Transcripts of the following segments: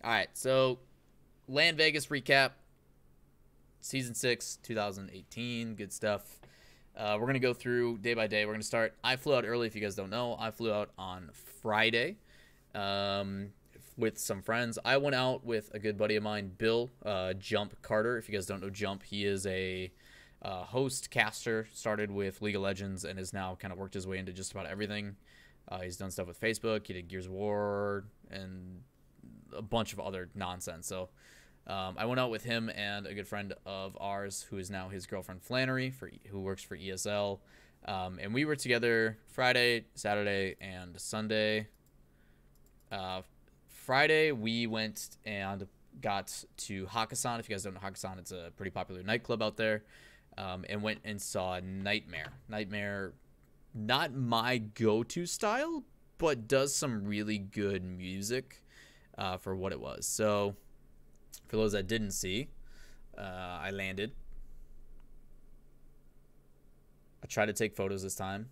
All right, so Land Vegas recap, season 6, 2018, good stuff. We're gonna go through day by day. We're gonna start. I flew out early. If you guys don't know, I flew out on Friday um, with some friends. I went out with a good buddy of mine, Bill Jump Carter. If you guys don't know Jump, he is a host caster. Started with League of Legends and has now kind of worked his way into just about everything. He's done stuff with Facebook. He did Gears of War and a bunch of other nonsense. So I went out with him and a good friend of ours who is now his girlfriend Flannery, who works for ESL. And we were together Friday, Saturday, and Sunday. Friday, we went and got to Hakkasan. If you guys don't know Hakkasan, it's a pretty popular nightclub out there. And went and saw Nightmare. Nightmare, not my go-to style, but does some really good music for what it was. So for those that didn't see, I landed. I tried to take photos this time.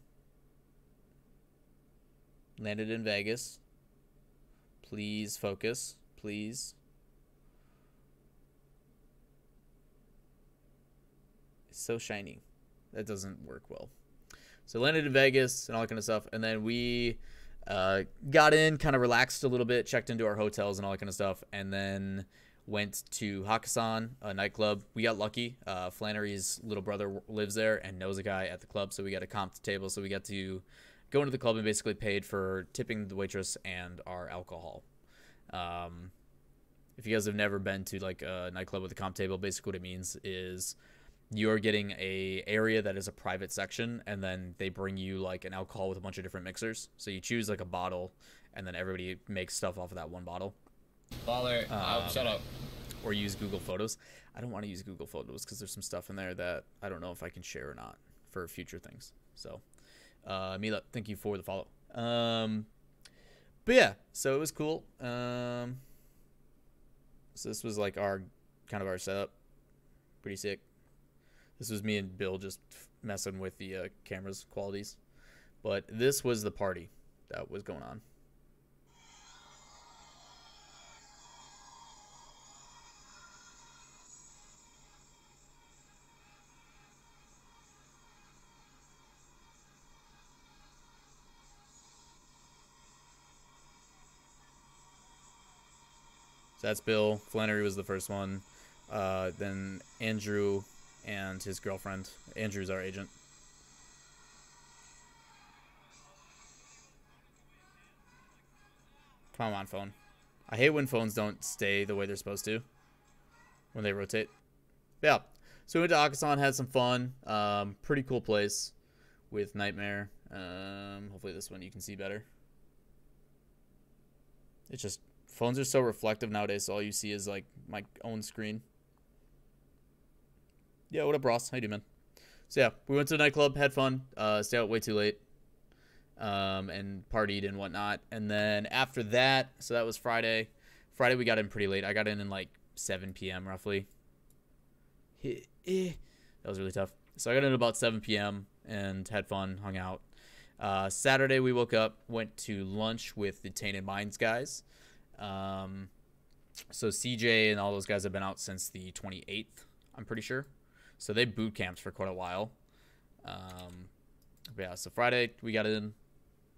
Landed in Vegas. Please focus, please. It's so shiny. That doesn't work well. So landed in Vegas and all that kind of stuff. And then we got in, kind of relaxed a little bit, checked into our hotels and all that kind of stuff. And then went to Hakkasan, a nightclub. We got lucky. Flannery's little brother lives there and knows a guy at the club. So we got a comp table. So we got to go into the club and basically paid for tipping the waitress and our alcohol. If you guys have never been to like a nightclub with a comp table, basically what it means is you're getting a area that is a private section, and then they bring you like an alcohol with a bunch of different mixers. So you choose like a bottle, and then everybody makes stuff off of that one bottle. Lawler, shut up. Or use Google Photos. I don't want to use Google Photos because there's some stuff in there that I don't know if I can share or not for future things. So, Mila, thank you for the follow. But yeah, so it was cool. So this was like our setup. Pretty sick. This was me and Bill just messing with the camera's qualities. But this was the party that was going on. So that's Bill. Flannery was the first one. Then Andrew and his girlfriend. Andrew's our agent. Come on, phone. I hate when phones don't stay the way they're supposed to when they rotate. Yeah. So we went to Hakkasan, had some fun. Pretty cool place with Nightmare. Hopefully this one you can see better. It's just phones are so reflective nowadays, so all you see is like my own screen. Yeah, what up, Ross? How you doing, man? So yeah, we went to a nightclub, had fun, stayed out way too late, and partied and whatnot. And then after that, so that was Friday. Friday we got in pretty late. I got in like 7 p.m. roughly. That was really tough. So I got in about 7 p.m. and had fun, hung out. Saturday we woke up, went to lunch with the Tainted Minds guys. So CJ and all those guys have been out since the 28th, I'm pretty sure. So they boot camped for quite a while. Yeah, so Friday we got in,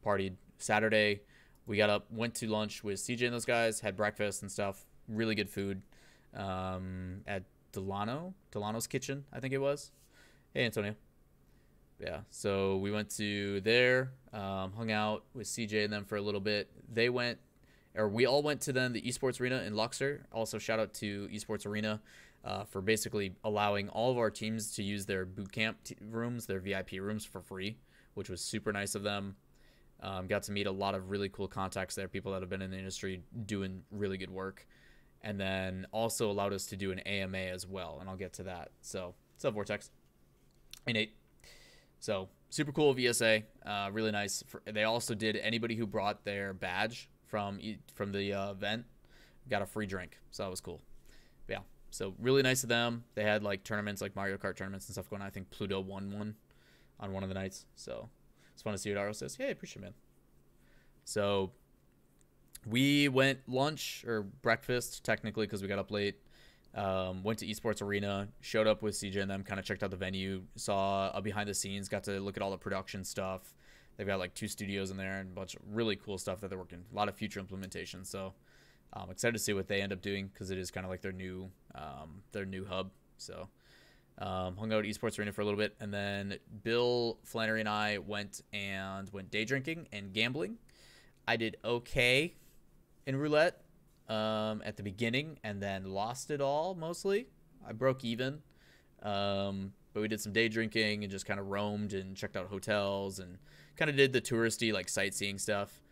partied. Saturday we got up, went to lunch with CJ and those guys, had breakfast and stuff. Really good food at Delano's Kitchen, I think it was. Hey, Antonio. Yeah, so we went to there, hung out with CJ and them for a little bit. We all went to then the Esports Arena in Luxor. Also, shout out to Esports Arena for basically allowing all of our teams to use their boot camp rooms, their VIP rooms for free, which was super nice of them. Got to meet a lot of really cool contacts there, people that have been in the industry doing really good work. And then also allowed us to do an AMA as well, and I'll get to that. So, what's up, Vortex? Hey, Nate. So, super cool VSA. Really nice. They also did anybody who brought their badge from the event got a free drink, so that was cool. But yeah, so really nice of them. They had like tournaments, like Mario Kart tournaments and stuff going on. I think Pluto won one on one of the nights, so it's fun to see what Aro says. Yeah, appreciate it, man. So We went lunch or breakfast, technically, because we got up late. Went to Esports Arena, showed up with CJ and them, kind of checked out the venue, saw a behind the scenes, got to look at all the production stuff. They've got like 2 studios in there and a bunch of really cool stuff that they're working. A lot of future implementations. So I'm excited to see what they end up doing because it is kind of like their new hub. So hung out at Esports Arena for a little bit, and then Bill, Flannery, and I went day drinking and gambling. I did okay in roulette at the beginning, and then lost it all mostly. I broke even, but we did some day drinking and just kind of roamed and checked out hotels and kind of did the touristy like sightseeing stuff.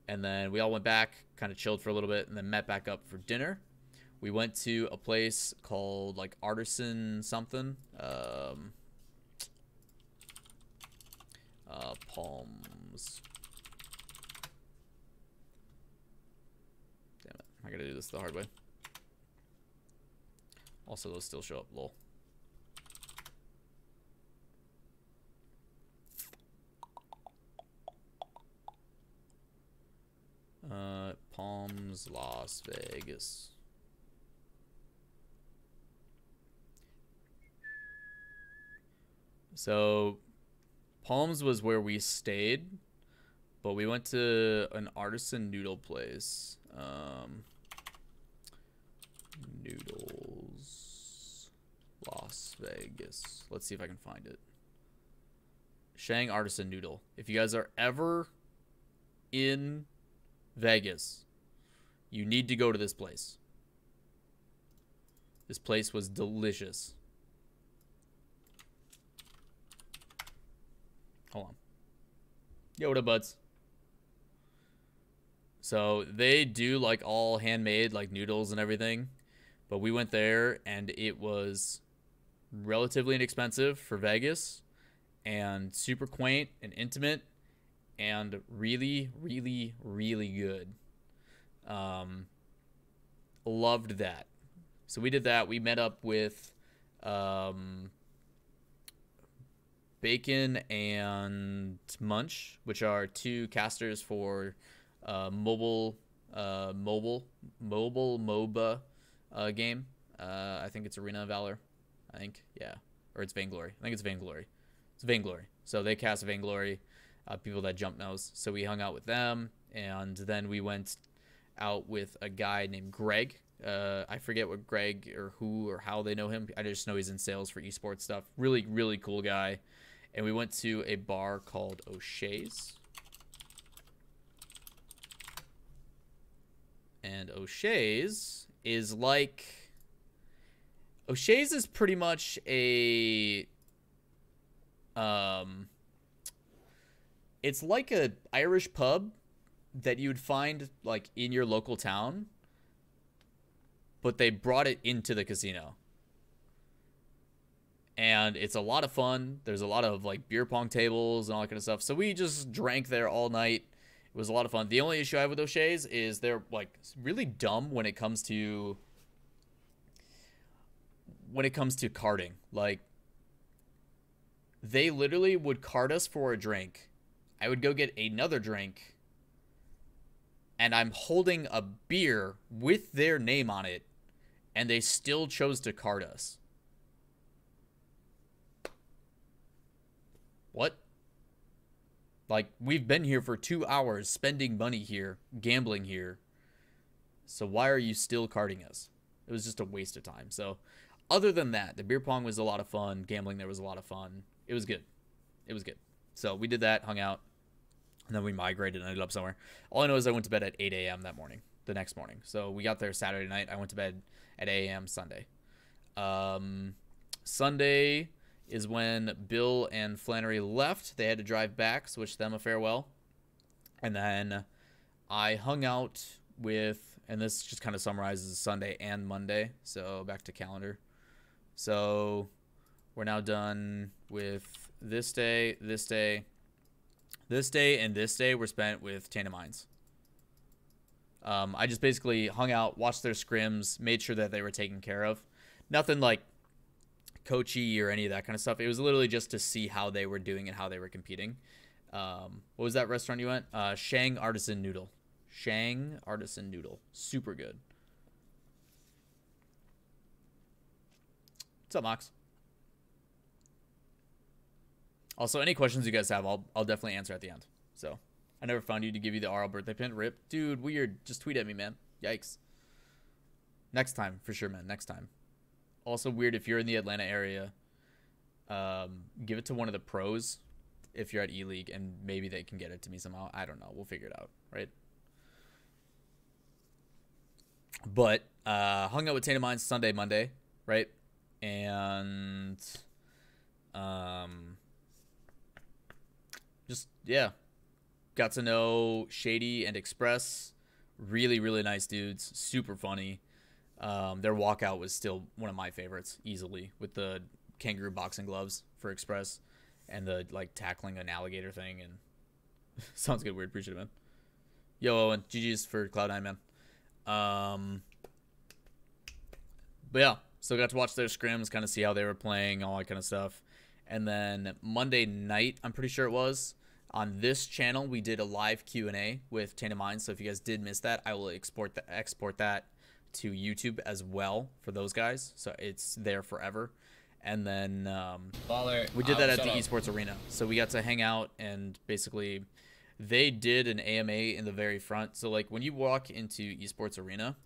And then we all went back, kind of chilled for a little bit, and then met back up for dinner. We went to a place called like Artisan something. Palms. Damn it. I gotta do this the hard way. Also, those still show up. Lol. Palms, Las Vegas. So, Palms was where we stayed, but we went to an artisan noodle place. Noodles, Las Vegas. Let's see if I can find it. Shang Artisan Noodle. If you guys are ever in Vegas, you need to go to this place. This place was delicious. Hold on. Yo, what up, buds? So they do like all handmade like noodles and everything, but we went there and it was relatively inexpensive for Vegas and super quaint and intimate and really, really, really good. Loved that. So we did that. We met up with Bacon and Munch, which are 2 casters for mobile MOBA game. I think it's Arena of Valor. I think, yeah. Or it's Vainglory. I think it's Vainglory. It's Vainglory. So they cast Vainglory, people that jump knows. So we hung out with them, and then we went out with a guy named Greg. I forget what Greg or who or how they know him. I just know he's in sales for esports stuff. Really, really cool guy. And we went to a bar called O'Shea's. And O'Shea's is like... O'Shea's is pretty much a... It's like a Irish pub that you'd find like in your local town, but they brought it into the casino. And it's a lot of fun. There's a lot of like beer pong tables and all that kind of stuff. So we just drank there all night. It was a lot of fun. The only issue I have with O'Shea's is they're like really dumb when it comes to carding. Like, they literally would card us for a drink. I would go get another drink, and I'm holding a beer with their name on it, and they still chose to card us. What? Like, we've been here for 2 hours, spending money here, gambling here. So why are you still carding us? It was just a waste of time. So, other than that, the beer pong was a lot of fun. Gambling there was a lot of fun. It was good. It was good. So we did that, hung out, and then we migrated and ended up somewhere. All I know is I went to bed at 8 a.m. that morning, the next morning. So we got there Saturday night. I went to bed at 8 a.m. Sunday. Sunday is when Bill and Flannery left. They had to drive back, so wish them a farewell. And then I hung out with, and this just kind of summarizes Sunday and Monday. So back to calendar. So we're now done with this day, this day, this day, and this day were spent with Tandem Mines. I just basically hung out, watched their scrims, made sure that they were taken care of. Nothing like coachy or any of that kind of stuff. It was literally just to see how they were doing and how they were competing. What was that restaurant you went? Shang Artisan Noodle. Shang artisan noodle. Super good. What's up, Mox? Also, any questions you guys have, I'll definitely answer at the end. So, I never found you to give you the RL birthday pin. Rip. Dude, weird. Just tweet at me, man. Yikes. Next time, for sure, man. Next time. Also weird if you're in the Atlanta area. Give it to one of the pros if you're at E-League, and maybe they can get it to me somehow. I don't know. We'll figure it out, right? But hung out with Tainted Minds Sunday, Monday, right? And just, yeah. Got to know Shady and Express. Really, really nice dudes. Super funny. Their walkout was still one of my favorites, easily, with the kangaroo boxing gloves for Express and the, like, tackling an alligator thing. And sounds good, weird. Appreciate it, man. Yo, Owen. GG's for Cloud9, man. But yeah, so got to watch their scrims, kind of see how they were playing, all that kind of stuff. And then Monday night, I'm pretty sure it was, on this channel, we did a live Q&A with Tainted Minds. So if you guys did miss that, I will export that to YouTube as well for those guys. So it's there forever. And then Lawler, we did that at the esports arena. So we got to hang out, and basically they did an AMA in the very front. So like when you walk into esports arena,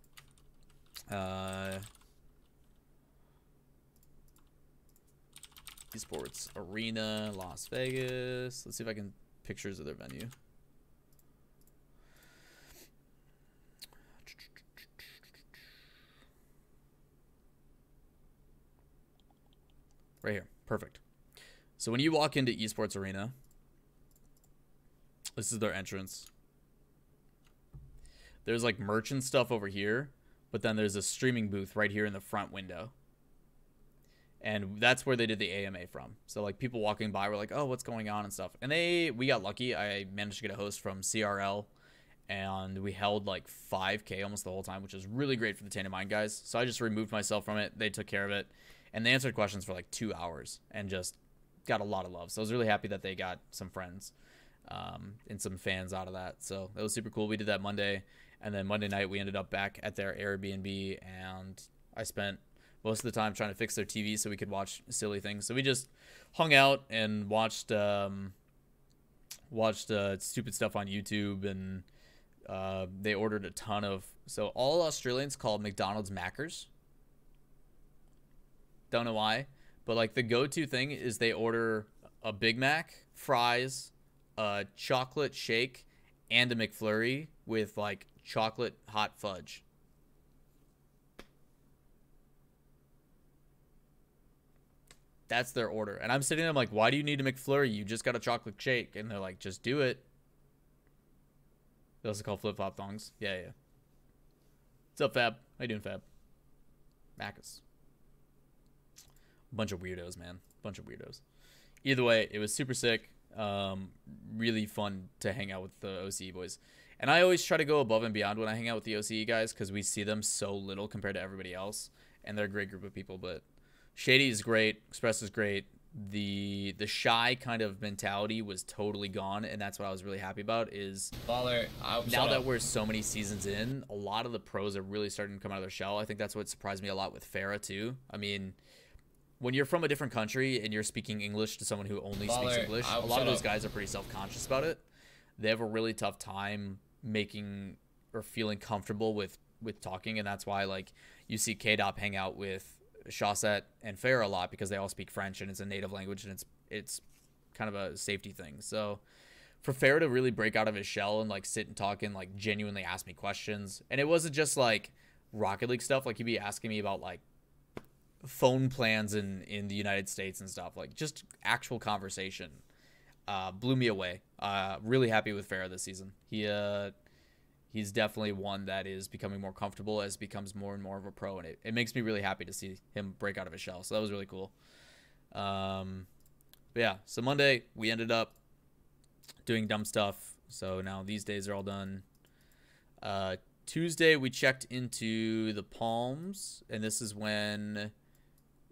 esports arena, Las Vegas. Let's see if I can pictures of their venue. Right here. Perfect. So when you walk into esports arena, this is their entrance. There's like merchant stuff over here, but then there's a streaming booth right here in the front window. And that's where they did the AMA from. So like people walking by were like, oh, what's going on and stuff. And we got lucky. I managed to get a host from CRL, and we held like 5K almost the whole time, which is really great for the Tainted Mind guys. So I just removed myself from it. They took care of it. And they answered questions for like 2 hours and just got a lot of love. So I was really happy that they got some friends and some fans out of that. So that was super cool. We did that Monday. And then Monday night, we ended up back at their Airbnb. And I spent most of the time trying to fix their TV so we could watch silly things. So we just hung out and watched stupid stuff on YouTube. And they ordered a ton of... So all Australians call McDonald's Maccers. Don't know why, but like the go-to thing is they order a Big Mac, fries, a chocolate shake, and a McFlurry with like chocolate hot fudge. That's their order. And I'm sitting there, I'm like, why do you need a McFlurry? You just got a chocolate shake. And they're like, just do it. Those are called flip-flop thongs. Yeah, yeah. What's up, Fab? How you doing, Fab? Macus. Bunch of weirdos, man. Bunch of weirdos. Either way, it was super sick. Really fun to hang out with the OCE boys. And I always try to go above and beyond when I hang out with the OCE guys, because we see them so little compared to everybody else. And they're a great group of people. But Shady is great. Express is great. The shy kind of mentality was totally gone. And that's what I was really happy about is Lawler, now that we're so many seasons in, a lot of the pros are really starting to come out of their shell. I think that's what surprised me a lot with Farah too. I mean... When you're from a different country and you're speaking English to someone who only speaks English, a lot of those guys are pretty self-conscious about it. They have a really tough time making or feeling comfortable with talking, and that's why like you see K-Dop hang out with Shawset and Farah a lot because they all speak French and it's a native language and it's kind of a safety thing. So for Farah to really break out of his shell and like sit and talk and like genuinely ask me questions, and it wasn't just like Rocket League stuff. Like he'd be asking me about like phone plans in the United States and stuff, like just actual conversation. Blew me away. Really happy with Farah this season. He's definitely one that is becoming more comfortable as becomes more and more of a pro, and it makes me really happy to see him break out of his shell. So that was really cool. But yeah, so Monday we ended up doing dumb stuff. So now these days are all done. Tuesday we checked into the Palms, and this is when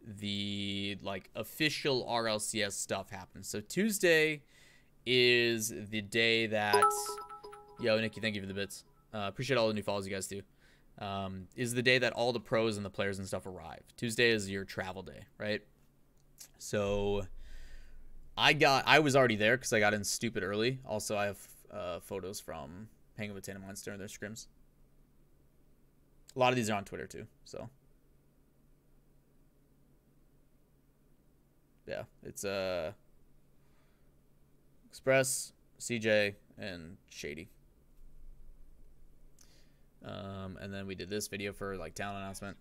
the like official RLCS stuff happens. So Tuesday is the day that Nikki, thank you for the bits. Appreciate all the new follows you guys do. Is the day that all the pros and the players and stuff arrive. Tuesday is your travel day, right? So I was already there because I got in stupid early. Also, I have photos from hanging with Tandem Monster and their scrims. A lot of these are on Twitter too, so yeah, it's Express, CJ, and Shady. And then we did this video for like talent announcement.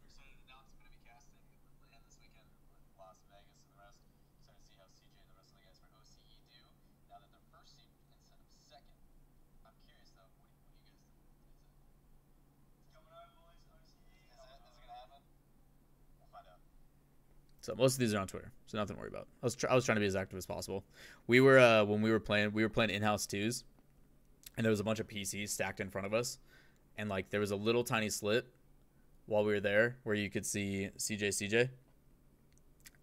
So most of these are on Twitter, so nothing to worry about. I was trying to be as active as possible. We were when we were playing in-house twos, and there was a bunch of PCs stacked in front of us, and like there was a little tiny slit while we were there where you could see CJ,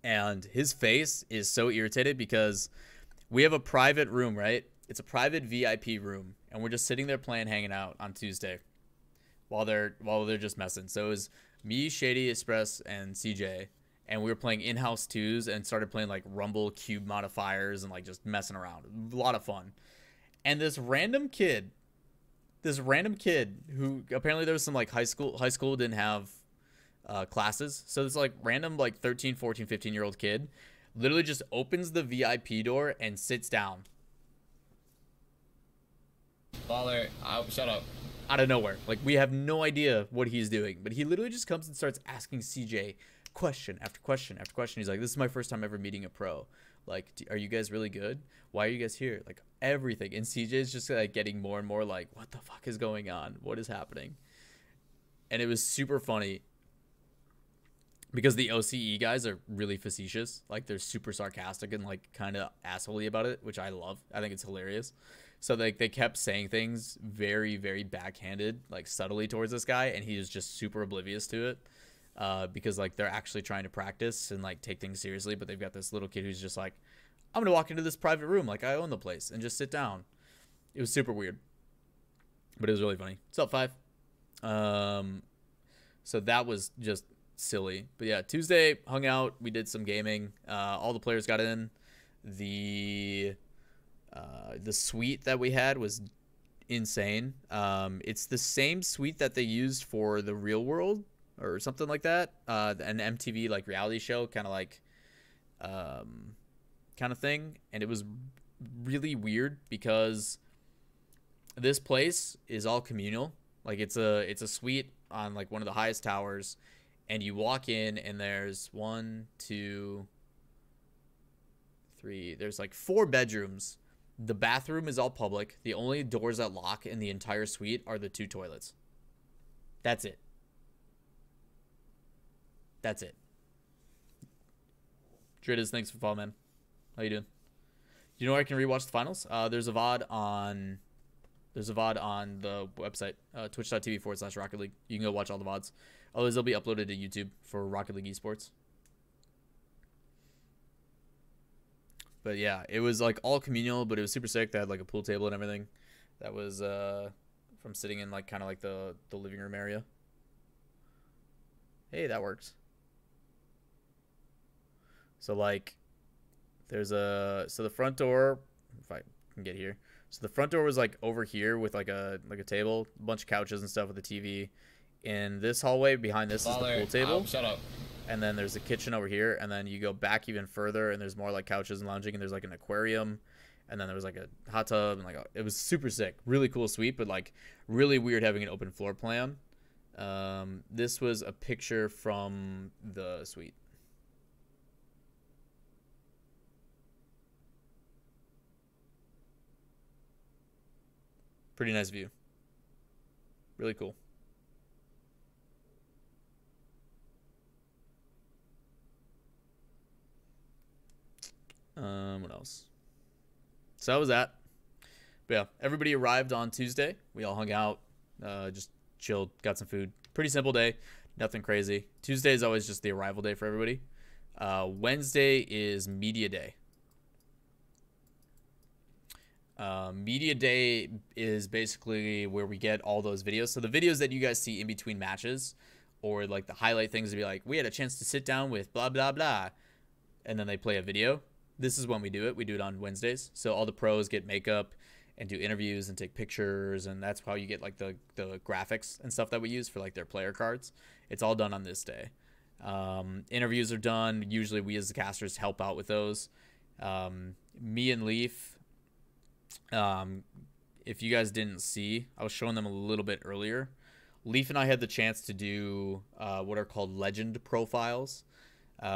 and his face is so irritated because we have a private room, right? It's a private VIP room, and we're just sitting there playing, hanging out on Tuesday while they're just messing. So it was me, Shady, Express, and CJ. And we were playing in-house twos and started playing like Rumble cube modifiers and like just messing around. A lot of fun. And this random kid who apparently there was some like high school didn't have classes. So this like random like 13, 14, 15-year-old kid literally just opens the VIP door and sits down. Lawler, shut up. Out of nowhere. Like we have no idea what he's doing. But he literally just comes and starts asking CJ question after question after question. He's like, this is my first time ever meeting a pro. Like, are you guys really good? Why are you guys here? Like everything. And CJ's just like getting more and more like, what the fuck is going on? What is happening? And it was super funny because the OCE guys are really facetious. Like they're super sarcastic and like kind of assholey about it, which I love. I think it's hilarious. So like they kept saying things very, very backhanded, like subtly towards this guy, and he was just super oblivious to it. Because like they're actually trying to practice and like take things seriously, but they've got this little kid who's just like, I'm gonna walk into this private room like I own the place and just sit down. It was super weird, but it was really funny. What's up, Five? So that was just silly. But yeah, Tuesday hung out. We did some gaming. All the players got in. The suite that we had was insane. It's the same suite that they used for the Real World or something like that, an MTV like reality show kind of thing. And it was really weird because this place is all communal. Like it's a suite on like one of the highest towers, and you walk in and there's 1, 2, 3, there's like 4 bedrooms. The bathroom is all public. The only doors that lock in the entire suite are the 2 toilets. That's it. That's it. Dritas, thanks for following, man. How you doing? You know where I can rewatch the finals? There's a VOD on the website, twitch.tv/Rocket League. You can go watch all the VODs. Otherwise, they'll be uploaded to YouTube for Rocket League Esports. But yeah, it was like all communal, but it was super sick. They had like a pool table and everything. That was from sitting in like kind of like the living room area. Hey, that works. So like there's so the front door, if I can get here. So the front door was like over here with like a table, a bunch of couches and stuff with a TV. In this hallway behind this is the pool table. Shut up. And then there's a kitchen over here, and then you go back even further and there's more like couches and lounging, and there's like an aquarium, and then there was like a hot tub, and like it was super sick. Really cool suite, but like really weird having an open floor plan. This was a picture from the suite. Pretty nice view. Really cool. What else? So that was that. But yeah, everybody arrived on Tuesday. We all hung out, just chilled, got some food. Pretty simple day, nothing crazy. Tuesday is always just the arrival day for everybody. Wednesday is media day. Media day is basically where we get all those videos. So the videos that you guys see in between matches, or like the highlight things to be like, we had a chance to sit down with blah, blah, blah, and then they play a video. This is when we do it. We do it on Wednesdays. So all the pros get makeup and do interviews and take pictures, and that's how you get like the graphics and stuff that we use for like their player cards. It's all done on this day. Interviews are done. Usually we as the casters help out with those. Me and Leaf, if you guys didn't see, I was showing them a little bit earlier. Leaf and I had the chance to do what are called legend profiles,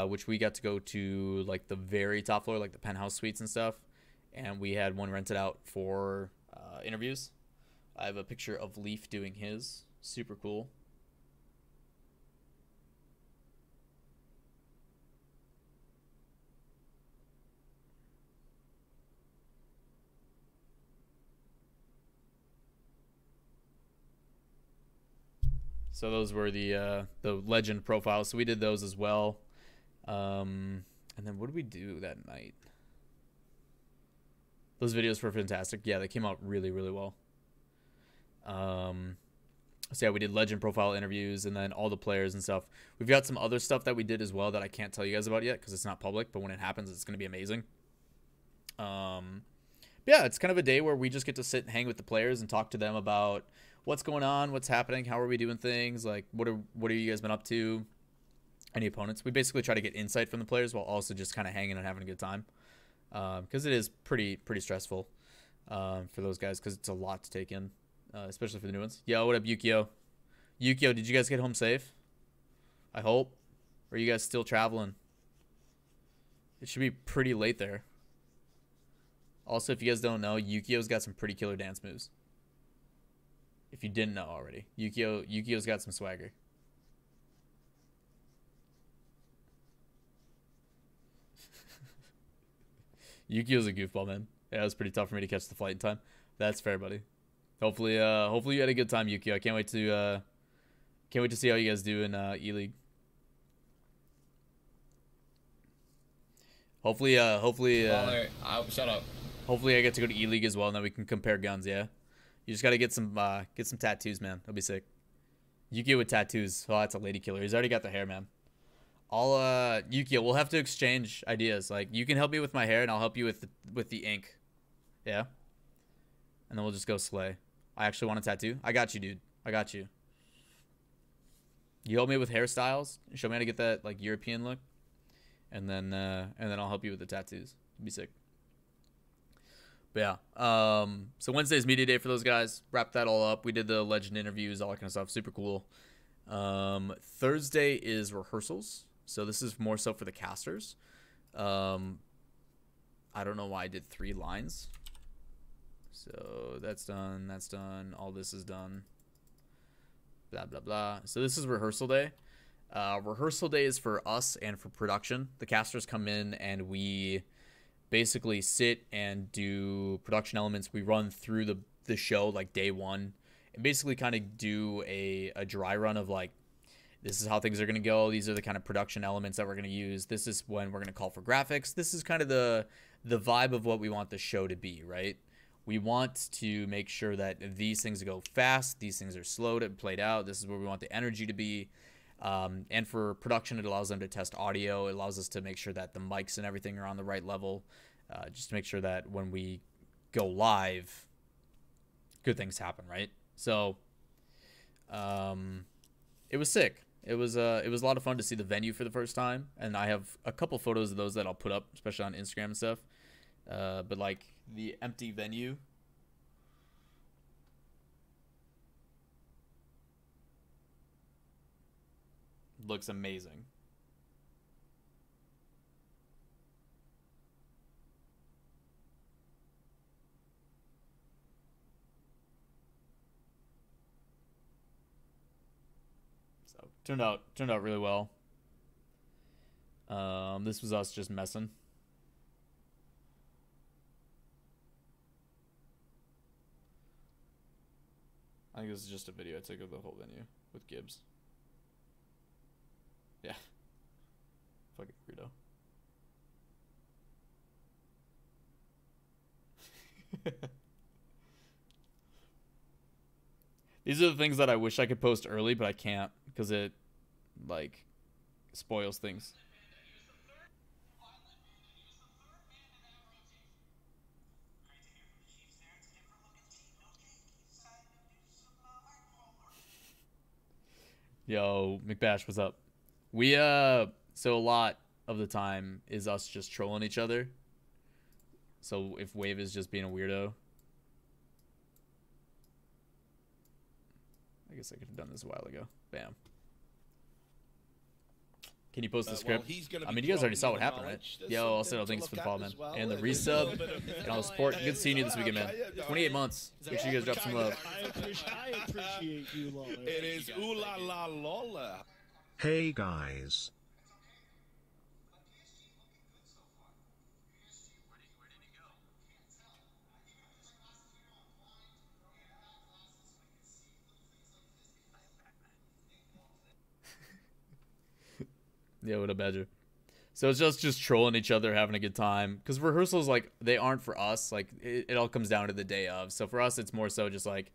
which we got to go to like the very top floor, like the penthouse suites and stuff. And we had one rented out for interviews. I have a picture of Leaf doing his. Super cool. So those were the legend profiles. So we did those as well. And then what did we do that night? Those videos were fantastic. Yeah, they came out really, really well. So yeah, we did legend profile interviews and then all the players and stuff. We've got some other stuff that we did as well that I can't tell you guys about yet because it's not public. But when it happens, it's going to be amazing. Yeah, it's kind of a day where we just get to sit and hang with the players and talk to them about what's going on, what's happening, how are we doing things, like what are you guys been up to, any opponents. We basically try to get insight from the players while also just kind of hanging and having a good time, because it is pretty stressful for those guys because it's a lot to take in, especially for the new ones. Yo, what up, Yukio? Yukio, did you guys get home safe? I hope. Or are you guys still traveling? It should be pretty late there. Also, if you guys don't know, Yukio's got some pretty killer dance moves. If you didn't know already, Yukio's got some swagger. Yukio's a goofball, man. Yeah, it was pretty tough for me to catch the flight in time. That's fair, buddy. Hopefully you had a good time, Yukio. I can't wait to see how you guys do in E-League. Hopefully, Lawler, shut up. Hopefully I get to go to E-League as well, and then we can compare guns, yeah? You just got to get some tattoos, man. That'll be sick. Yukio with tattoos. Oh, that's a lady killer. He's already got the hair, man. Yukio, we'll have to exchange ideas. Like, you can help me with my hair, and I'll help you with the ink. Yeah? And then we'll just go slay. I actually want a tattoo. I got you, dude. I got you. You help me with hairstyles. Show me how to get that, like, European look. And then I'll help you with the tattoos. It'd be sick. But yeah, so Wednesday's media day for those guys. Wrapped that all up. We did the legend interviews, all that kind of stuff. Super cool. Thursday is rehearsals. So this is more so for the casters. I don't know why I did 3 lines. So that's done. That's done. All this is done. Blah, blah, blah. So this is rehearsal day. Rehearsal day is for us and for production. The casters come in and we basically sit and do production elements. We run through the show like day one and basically kind of do a dry run of like, this is how things are going to go. These are the kind of production elements that we're going to use. This is when we're going to call for graphics. This is kind of the vibe of what we want the show to be, right? We want to make sure that these things go fast. These things are slow to played out. This is where we want the energy to be. And for production, it allows them to test audio. It allows us to make sure that the mics and everything are on the right level, just to make sure that when we go live, good things happen, right? So it was sick. It was a lot of fun to see the venue for the first time, and I have a couple photos of those that I'll put up, especially on Instagram and stuff. But like the empty venue. Looks amazing. So turned out really well. This was us just messing. I think this is just a video I took of the whole venue with Gibbs. Yeah. Fucking weirdo. These are the things that I wish I could post early, but I can't because it, like, spoils things. Yo, McBash, what's up? We, so a lot of the time is us just trolling each other. So if Wave is just being a weirdo. I guess I could have done this a while ago. Bam. Can you post the script? I mean, you guys already saw what happened, right? Yo, also, thanks for the follow, man. And the resub and all the support. Good seeing you this weekend, man. 28 months. Make sure you guys drop some love. I appreciate you, Lawler. It is ooh la la Lawler. Hey guys. Yeah, what a badger. So it's just trolling each other, having a good time. Because rehearsals, like, they aren't for us. Like, it all comes down to the day of. So for us, it's more so just, like,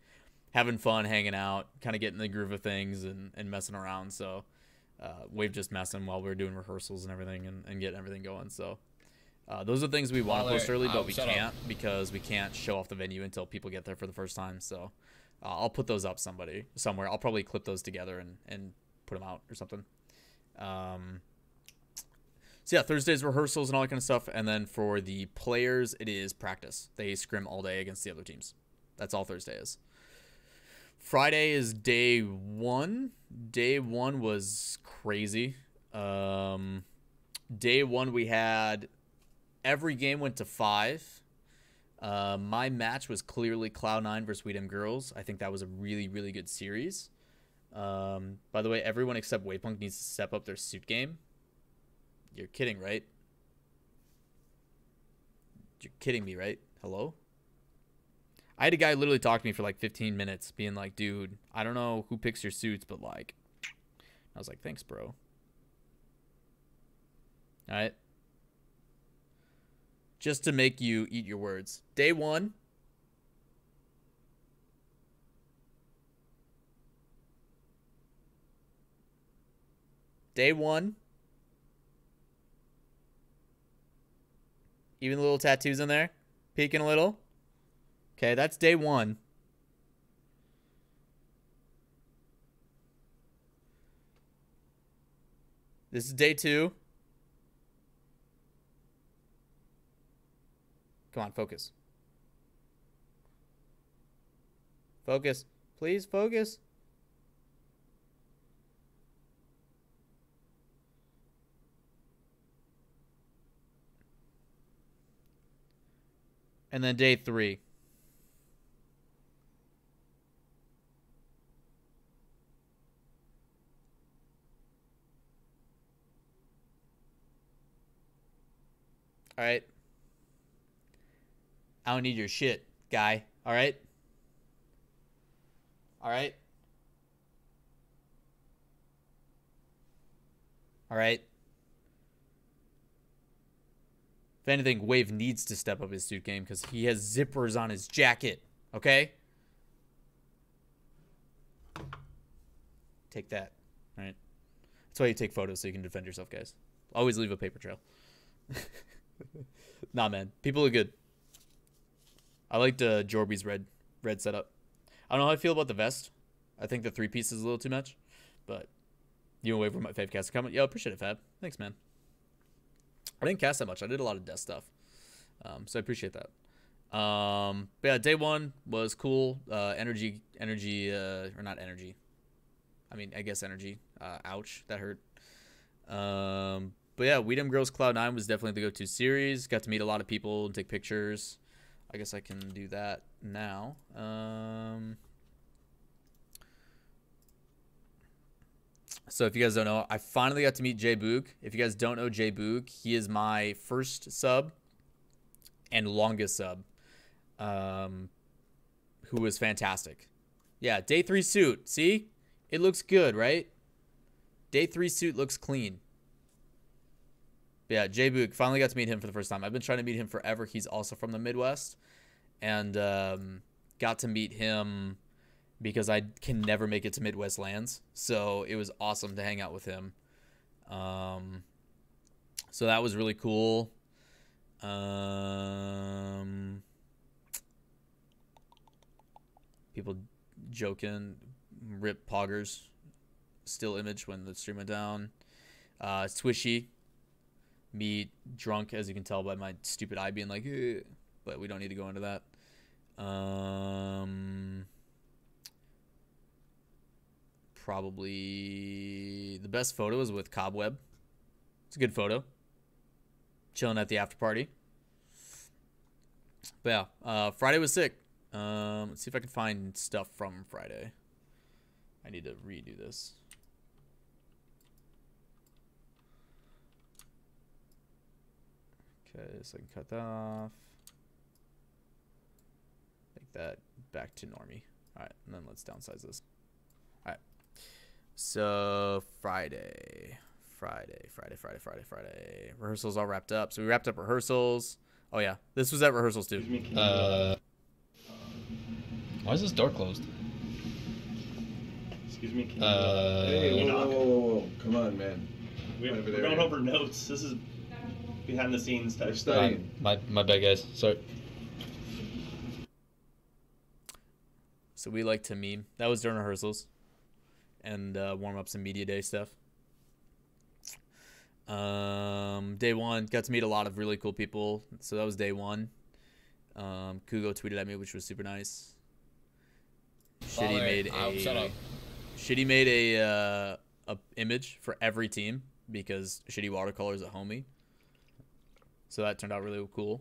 having fun, hanging out, kind of getting the groove of things and messing around. So Wave just messing while we're doing rehearsals and everything and getting everything going. So those are things we want to post early, but we can't because we can't show off the venue until people get there for the first time. So I'll put those up somewhere. I'll probably clip those together and put them out or something. So yeah, Thursday's rehearsals and all that kind of stuff, and then for the players, it is practice. They scrim all day against the other teams. That's all Thursday is. Friday is day one. Day one was crazy. Day one we had every game went to 5. My match was clearly Cloud9 versus Weedham Girls. I think that was a really, really good series. By the way, everyone except Waypunk needs to step up their suit game. You're kidding, right? You're kidding me, right? Hello? I had a guy literally talk to me for like 15 minutes being like, dude, I don't know who picks your suits, but like, I was like, thanks, bro. All right. Just to make you eat your words. Day one. Day one. Even the little tattoos in there. Peeking a little. Okay, that's day one. This is day 2. Come on, focus. Focus. Please focus. And then day 3. All right. I don't need your shit, guy. All right. All right. All right. If anything, Wave needs to step up his suit game because he has zippers on his jacket. Okay? Take that. All right? That's why you take photos, so you can defend yourself, guys. Always leave a paper trail. Nah, man. People are good. I liked Jorby's red setup. I don't know how I feel about the vest. I think the 3-piece is a little too much. But you and Wave were my fave cast comment. Yo, appreciate it, Fab. Thanks, man. I didn't cast that much. I did a lot of death stuff. So I appreciate that. But yeah, day 1 was cool. Energy, or not energy. I mean, I guess energy. Ouch, that hurt. But yeah, Weedham Girls Cloud9 was definitely the go-to series. Got to meet a lot of people and take pictures. I guess I can do that now. So if you guys don't know, I finally got to meet Jay Boog. If you guys don't know Jay Boog, he is my first sub and longest sub, who was fantastic. Yeah, day 3 suit. See? It looks good, right? Day 3 suit looks clean. But yeah, Jay Boog, finally got to meet him for the first time. I've been trying to meet him forever. He's also from the Midwest. and got to meet him because I can never make it to Midwest Lands. So it was awesome to hang out with him. So that was really cool. People joking, rip poggers, still image when the stream went down. Swishy, me drunk, as you can tell by my stupid eye being like, eh, but we don't need to go into that. Probably the best photo is with Cobweb. It's a good photo. Chilling at the after party. But yeah, Friday was sick. Let's see if I can find stuff from Friday. I need to redo this. Okay, so I can cut that off. Make that back to normie. Alright, and then let's downsize this. Alright. So Friday. Rehearsals all wrapped up. So we wrapped up rehearsals. Oh yeah, this was at rehearsals too. Why is this door closed? Excuse me. Hey, whoa. Come on, man. We're going over notes. This is behind the scenes type stuff. My bad, guys. Sorry. So we like to meme. That was during rehearsals and warm ups and media day stuff. Day one, got to meet a lot of really cool people. So that was day one. Kugo tweeted at me, which was super nice. Shitty made a image for every team because Shitty watercolors at homie. So that turned out really cool.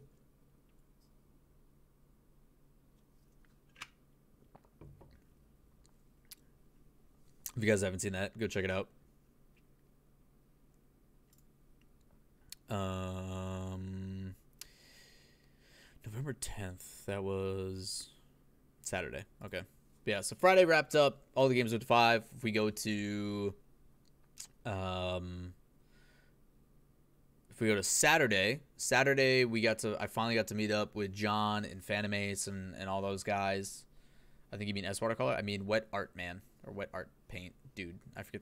If you guys haven't seen that, go check it out. November 10th, that was Saturday. Okay. Yeah, so Friday wrapped up. All the games went to 5. If we go to Saturday, I finally got to meet up with John and Phantomace and all those guys. I think you mean S watercolor? I mean wet art man or wet art paint dude. I forget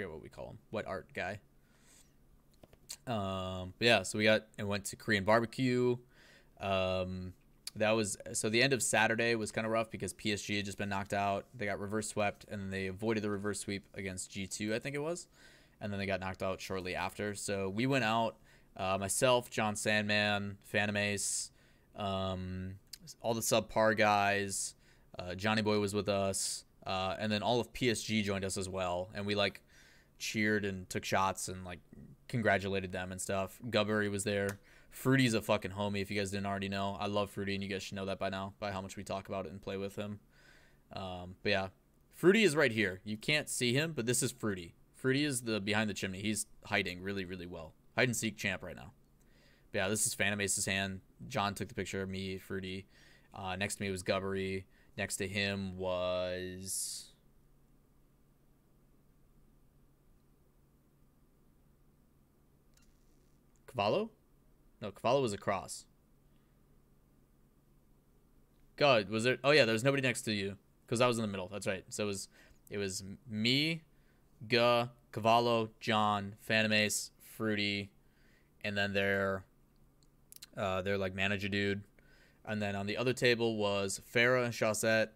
what we call him. Wet art guy. But yeah, so we went to Korean barbecue. That was so the end of Saturday was kind of rough because PSG had just been knocked out. They got reverse swept and then they avoided the reverse sweep against G2, I think it was, and then they got knocked out shortly after. So we went out, myself, John Sandman, Phantomace, all the subpar guys, Johnny Boy was with us, and then all of PSG joined us as well, and we like cheered and took shots and like congratulated them and stuff. Gubbery was there. Fruity's a fucking homie, if you guys didn't already know. I love Fruity, and you guys should know that by now, by how much we talk about it and play with him. But yeah, Fruity is right here. You can't see him, but this is Fruity. Fruity is the behind the chimney. He's hiding really, really well. Hide and seek champ right now. But yeah, this is Phantomace's hand. John took the picture of me, Fruity. Next to me was Gubbery. Next to him was... Cavallo? No, Cavallo was across. God, was there? Oh yeah, there was nobody next to you because I was in the middle. That's right. So it was me, Cavallo, John, Phantomace, Fruity, and then their like manager dude, and then on the other table was Farah and Chaussette.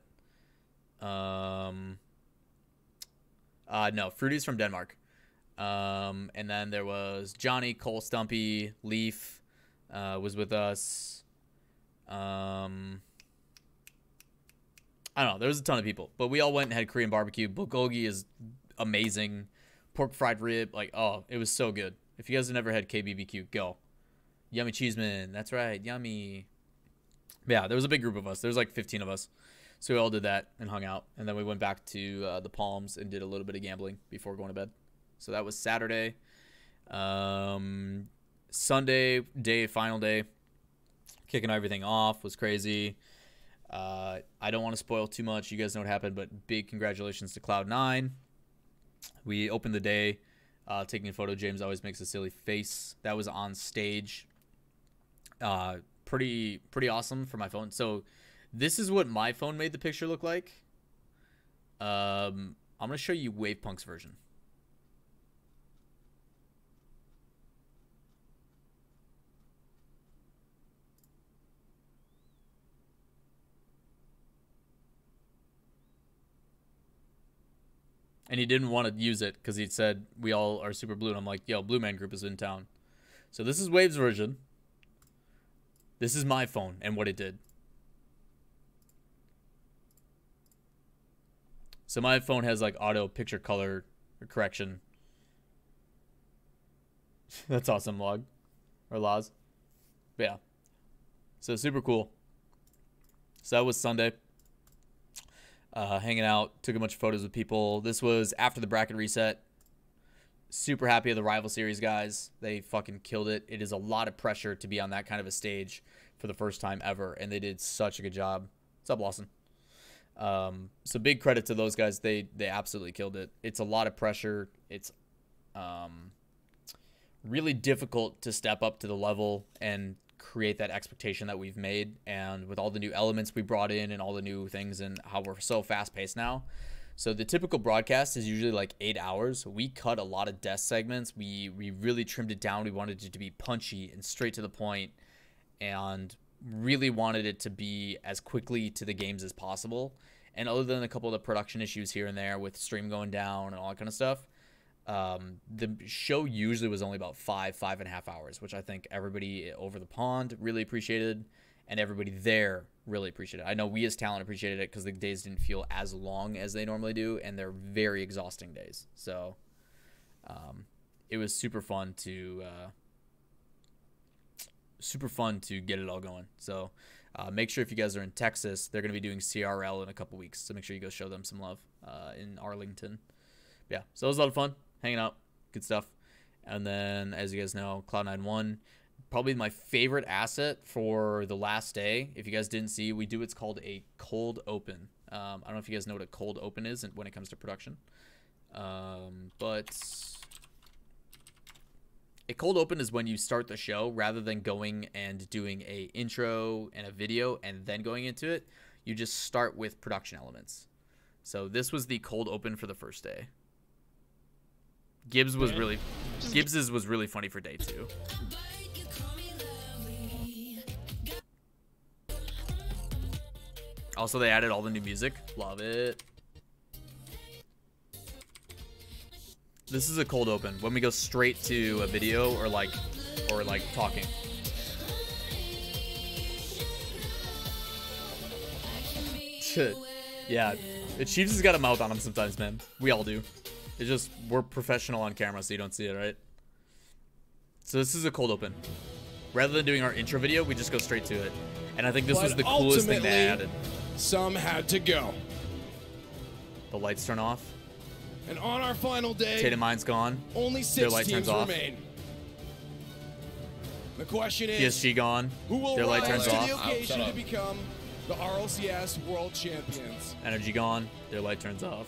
No, Fruity's from Denmark. And then there was Johnny, Cole, Stumpy, Leaf. Was with us. I don't know. There was a ton of people, but we all went and had Korean barbecue. Bulgogi is amazing. Pork fried rib, like, oh, it was so good. If you guys have never had KBBQ, go. Yummy Cheeseman, that's right, yummy. Yeah, there was a big group of us. There was like 15 of us, so we all did that and hung out, and then we went back to the Palms and did a little bit of gambling before going to bed. So that was Saturday. Sunday day, final day, kicking everything off was crazy. I don't want to spoil too much. You guys know what happened, but big congratulations to Cloud9. We opened the day taking a photo. James always makes a silly face. That was on stage. pretty awesome for my phone. So this is what my phone made the picture look like. I'm gonna show you Wavepunk's version. And he didn't want to use it because he said we all are super blue. And I'm like, yo, Blue Man Group is in town. So this is Wave's version. This is my phone and what it did. So my phone has like auto picture color correction. That's awesome, Log. Or Laz. But yeah. So super cool. So that was Sunday. Hanging out, took a bunch of photos with people. This was after the bracket reset. Super happy with the Rival Series guys. They fucking killed it. It is a lot of pressure to be on that kind of a stage for the first time ever, and they did such a good job. What's up, Lawson? So big credit to those guys. They absolutely killed it. It's a lot of pressure. It's really difficult to step up to the level and create that expectation that we've made, and with all the new elements we brought in and all the new things and how we're so fast paced now. So the typical broadcast is usually like 8 hours. We cut a lot of death segments. We really trimmed it down. We wanted it to be punchy and straight to the point, and really wanted it to be as quickly to the games as possible. And other than a couple of the production issues here and there with stream going down and all that kind of stuff, the show usually was only about 5.5 hours, which I think everybody over the pond really appreciated, and everybody there really appreciated it. I know we as talent appreciated it because the days didn't feel as long as they normally do, and they're very exhausting days. So it was super fun to get it all going. So make sure if you guys are in Texas, they're going to be doing CRL in a couple weeks, so make sure you go show them some love in Arlington. Yeah, so it was a lot of fun, hanging out, good stuff. And then, as you guys know, Cloud9 won. Probably my favorite asset for the last day. If you guys didn't see, we do what's called a cold open. I don't know if you guys know what a cold open is when it comes to production. But a cold open is when you start the show, rather than going and doing a intro and a video and then going into it, you just start with production elements. So this was the cold open for the first day. Gibbs's was really funny for day 2. Also, they added all the new music. Love it. This is a cold open when we go straight to a video or like talking. Yeah, Chiefs has got a mouth on him sometimes, man. We all do. It's just, we're professional on camera, so you don't see it, right? So this is a cold open. Rather than doing our intro video, we just go straight to it. And I think this was the coolest thing they added. Some had to go. The lights turn off. And on our final day, Tatum Mine's gone. Only 6 teams remain. The question is, PSG gone. Who will Their light turns rise to off. the occasion to become the RLCS World Champions? Energy gone. Their light turns off.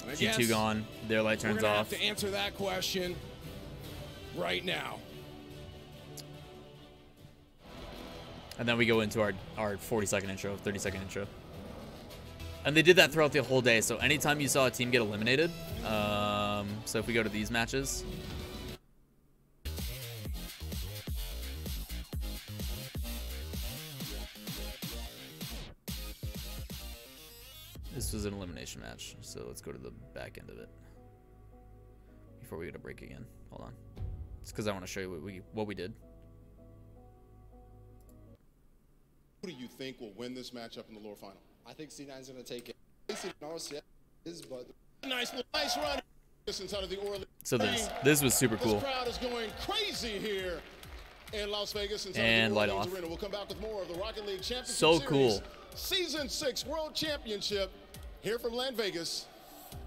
G2 gone. Their light turns we're gonna off. have to answer that question right now. And then we go into our 40-second intro, 30-second intro. And they did that throughout the whole day. So anytime you saw a team get eliminated, so if we go to these matches, this was an elimination match. So let's go to the back end of it before we get a break again. Hold on. It's because I want to show you what we did. Who do you think will win this matchup in the lower final? I think C9's going to take it. RCS is, but nice run. Inside of the So this was super cool. This crowd is going crazy here in Las Vegas. And light off. We'll come back with more of the Rocket League Championship So Series, cool. Season 6 World Championship here from Las Vegas.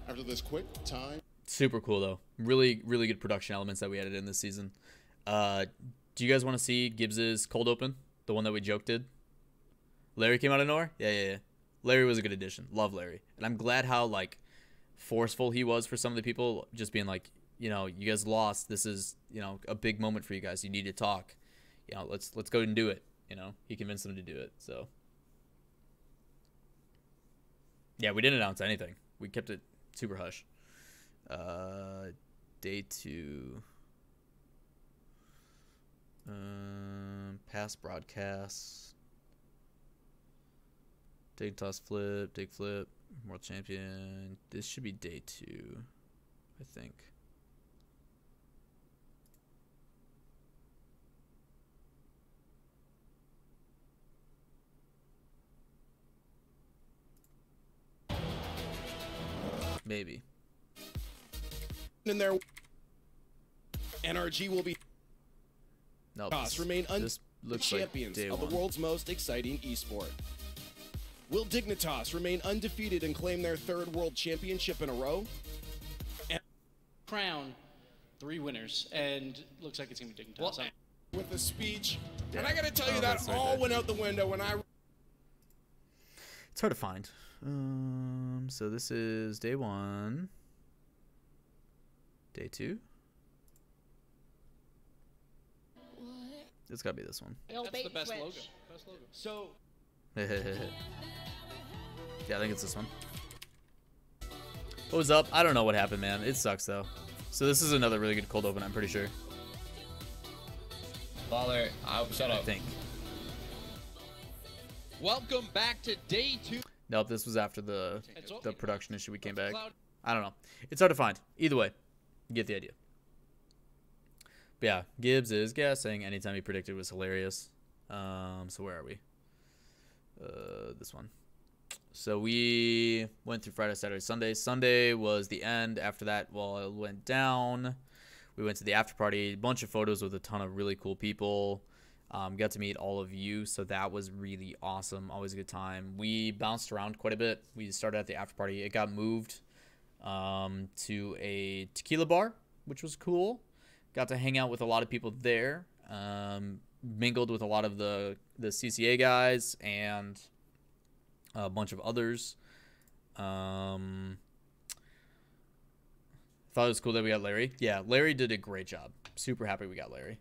After this quick time. Super cool though. Really, really good production elements that we added in this season. Do you guys want to see Gibbs's cold open? The one that we joked did? Larry came out of nowhere? Yeah. Larry was a good addition. Love Larry. And I'm glad how, like, forceful he was for some of the people. Just being like, you know, you guys lost. This is, you know, a big moment for you guys. You need to talk. You know, let's go and do it. You know, he convinced them to do it. So yeah, we didn't announce anything. We kept it super hush. Day 2. Past broadcasts. Dig toss flip, dig flip, world champion. This should be day 2, I think. Maybe. In there, NRG will be No, remain this looks like champions day of 1. the world's most exciting esport. Will Dignitas remain undefeated and claim their 3rd world championship in a row? Crown 3 winners, and looks like it's gonna be Dignitas. Well, with the speech, and Yeah. I gotta tell you Oh, that that's right all there. went out the window when I. It's hard to find. So this is day 1. Day 2. It's gotta be this one. That's the best logo. Best logo. So. Yeah, I think it's this one. What was up? I don't know what happened, man. It sucks though. So this is another really good cold open, I'm pretty sure. Lawler, shut I up. think. Welcome back to day 2. Nope, this was after the production issue we came back. Cloud. I don't know. It's hard to find. Either way, you get the idea. But yeah, Gibbs is guessing. Anytime he predicted was hilarious. So where are we? This one. So we went through Friday, Saturday, Sunday. Sunday was the end. After that, well, it went down. We went to the after party. A bunch of photos with a ton of really cool people. Got to meet all of you, so that was really awesome. Always a good time. We bounced around quite a bit. We started at the after party. It got moved to a tequila bar, which was cool. Got to hang out with a lot of people there. Mingled with a lot of the CCA guys and a bunch of others. Thought it was cool that we got Larry. Yeah, Larry did a great job. Super happy we got Larry.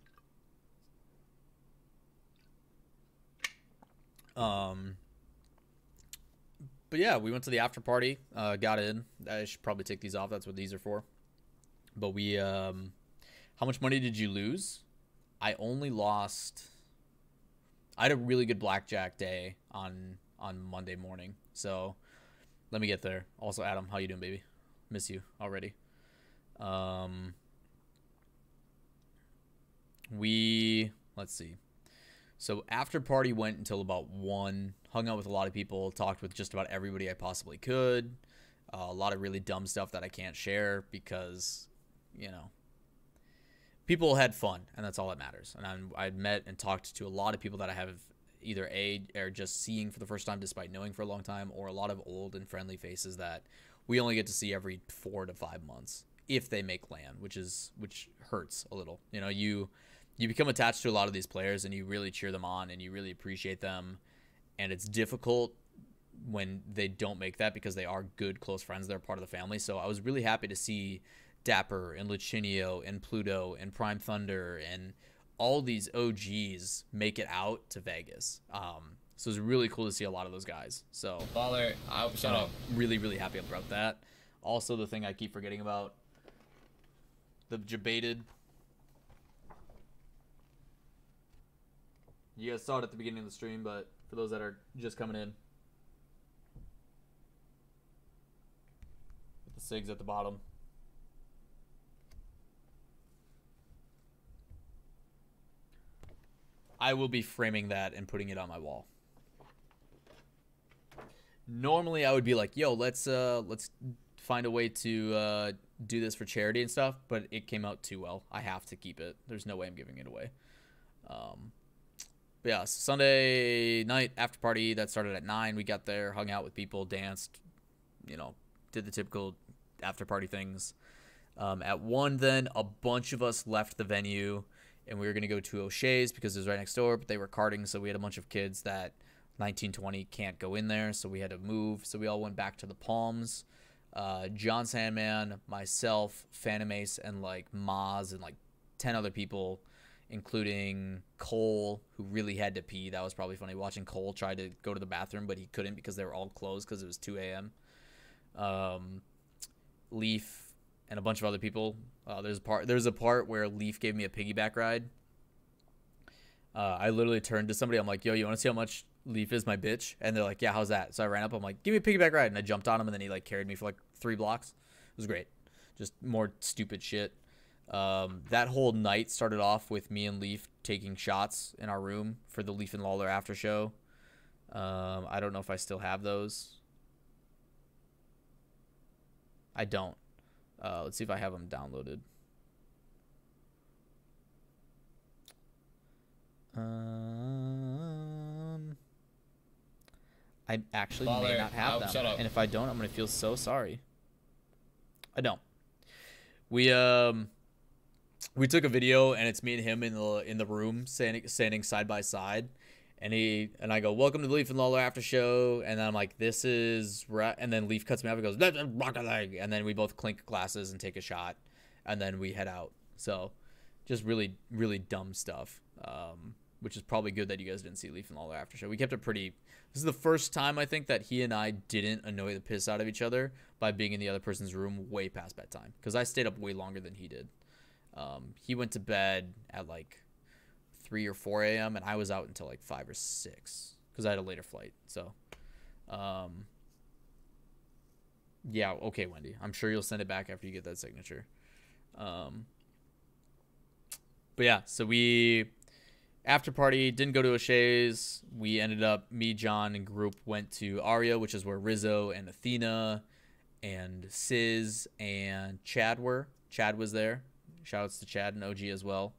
But yeah, we went to the after party, got in. I should probably take these off. That's what these are for. But we, how much money did you lose? I only lost, I had a really good blackjack day on Monday morning. So let me get there. Also, Adam, how you doing, baby? Miss you already. Let's see. So after party went until about 1, hung out with a lot of people, talked with just about everybody I possibly could. A lot of really dumb stuff that I can't share because, you know, people had fun, and that's all that matters. And I met and talked to a lot of people that I have either or just seeing for the first time despite knowing for a long time, or a lot of old and friendly faces that we only get to see every 4 to 5 months if they make land, which hurts a little. You know, you become attached to a lot of these players and you really cheer them on and you really appreciate them. And it's difficult when they don't make that because they are good, close friends. They're part of the family. So I was really happy to see Dapper and Lucinio and Pluto and Prime Thunder and all these OGs make it out to Vegas. So it was really cool to see a lot of those guys. So Lawler, shut up. Really, really happy about that. Also, the thing I keep forgetting about, the Jebaited. You guys saw it at the beginning of the stream, but for those that are just coming in, with the SIGs at the bottom. I will be framing that and putting it on my wall. Normally I would be like, yo, let's find a way to do this for charity and stuff, but it came out too well. I have to keep it. There's no way I'm giving it away. But yeah, Sunday night after party that started at 9. We got there, hung out with people, danced, you know, did the typical after party things. At 1, then a bunch of us left the venue, and we were gonna go to O'Shea's because it was right next door, but they were karting, so we had a bunch of kids that 19, 20 can't go in there, so we had to move. So we all went back to the Palms. John Sandman, myself, Phantom Ace, and like Maz and like 10 other people, including Cole, who really had to pee. That was probably funny watching Cole try to go to the bathroom, but he couldn't because they were all closed because it was 2 a.m. Leaf and a bunch of other people. There's a part where Leaf gave me a piggyback ride. I literally turned to somebody. I'm like, yo, you want to see how much Leaf is my bitch? And they're like, yeah, how's that? So I ran up. I'm like, give me a piggyback ride. And I jumped on him, and then he like carried me for like 3 blocks. It was great. Just more stupid shit. That whole night started off with me and Leaf taking shots in our room for the Leaf and Lawler after show. I don't know if I still have those. I don't. Let's see if I have them downloaded. I actually may not have them. Shut up. And if I don't, I'm going to feel so sorry. I don't. We took a video, and it's me and him in the room standing side by side. And I go, welcome to the Leaf and Lawler after show. And then I'm like, this is and then Leaf cuts me off and goes, rock a leg. And then we both clink glasses and take a shot. And then we head out. So just really, really dumb stuff. Which is probably good that you guys didn't see Leaf and Lawler after show. We kept it pretty. This is the first time I think that he and I didn't annoy the piss out of each other by being in the other person's room way past bedtime. Because I stayed up way longer than he did. He went to bed at like 3 or 4 a.m. and I was out until like 5 or 6 because I had a later flight. So, yeah, okay, Wendy. I'm sure you'll send it back after you get that signature. But yeah, so we after party didn't go to O'Shea's. We ended up, me, John, and group went to Aria, which is where Rizzo and Athena and Sizz and Chad were. Chad was there. Shoutouts to Chad and OG as well.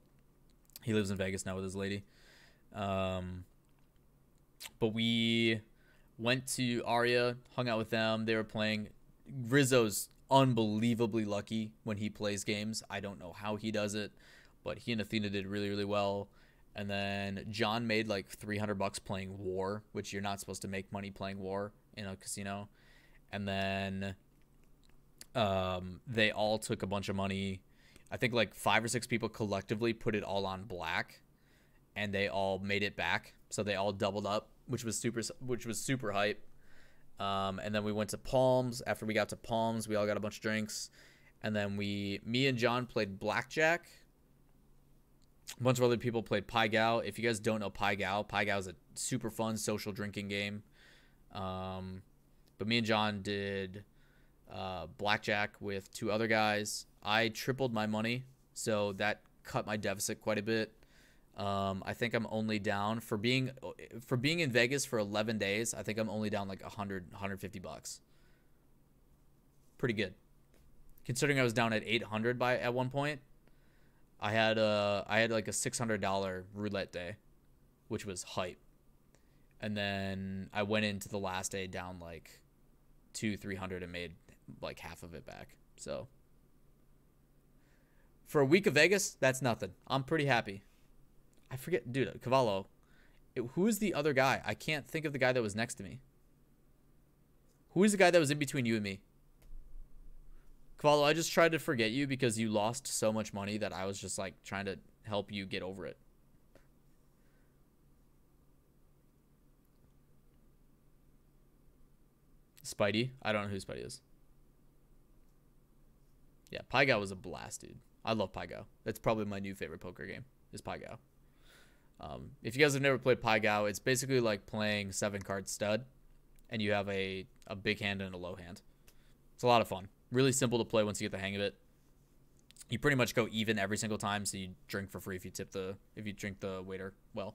He lives in Vegas now with his lady. But we went to Aria, hung out with them. They were playing. Rizzo's unbelievably lucky when he plays games. I don't know how he does it, but he and Athena did really, really well. And then John made like $300 playing War, which you're not supposed to make money playing War in a casino. And then they all took a bunch of money. I think like 5 or 6 people collectively put it all on black, and they all made it back. So they all doubled up, which was super hype. And then we went to Palms. After we got to Palms, we all got a bunch of drinks. And then me and John played blackjack. A bunch of other people played Pai Gow. If you guys don't know Pai Gow is a super fun social drinking game. But me and John did blackjack with 2 other guys. I tripled my money, so that cut my deficit quite a bit. I think I'm only down for being in Vegas for 11 days. I think I'm only down like $150. Pretty good, considering I was down at 800 at one point. I had like a $600 roulette day, which was hype. And then I went into the last day down like $200-300 and made like half of it back. So for a week of Vegas, that's nothing. I'm pretty happy. I forget, dude, Cavallo. Who is the other guy? I can't think of the guy that was next to me. Who is the guy that was in between you and me? Cavallo, I just tried to forget you because you lost so much money that I was just like trying to help you get over it. Spidey? I don't know who Spidey is. Yeah, Pai Gow was a blast, dude. I love Pai Gow. That's probably my new favorite poker game, is Pai Gow. If you guys have never played Pai Gow, it's basically like playing 7-card stud, and you have a big hand and a low hand. It's a lot of fun. Really simple to play once you get the hang of it. You pretty much go even every single time, so you drink for free if you drink the waiter well.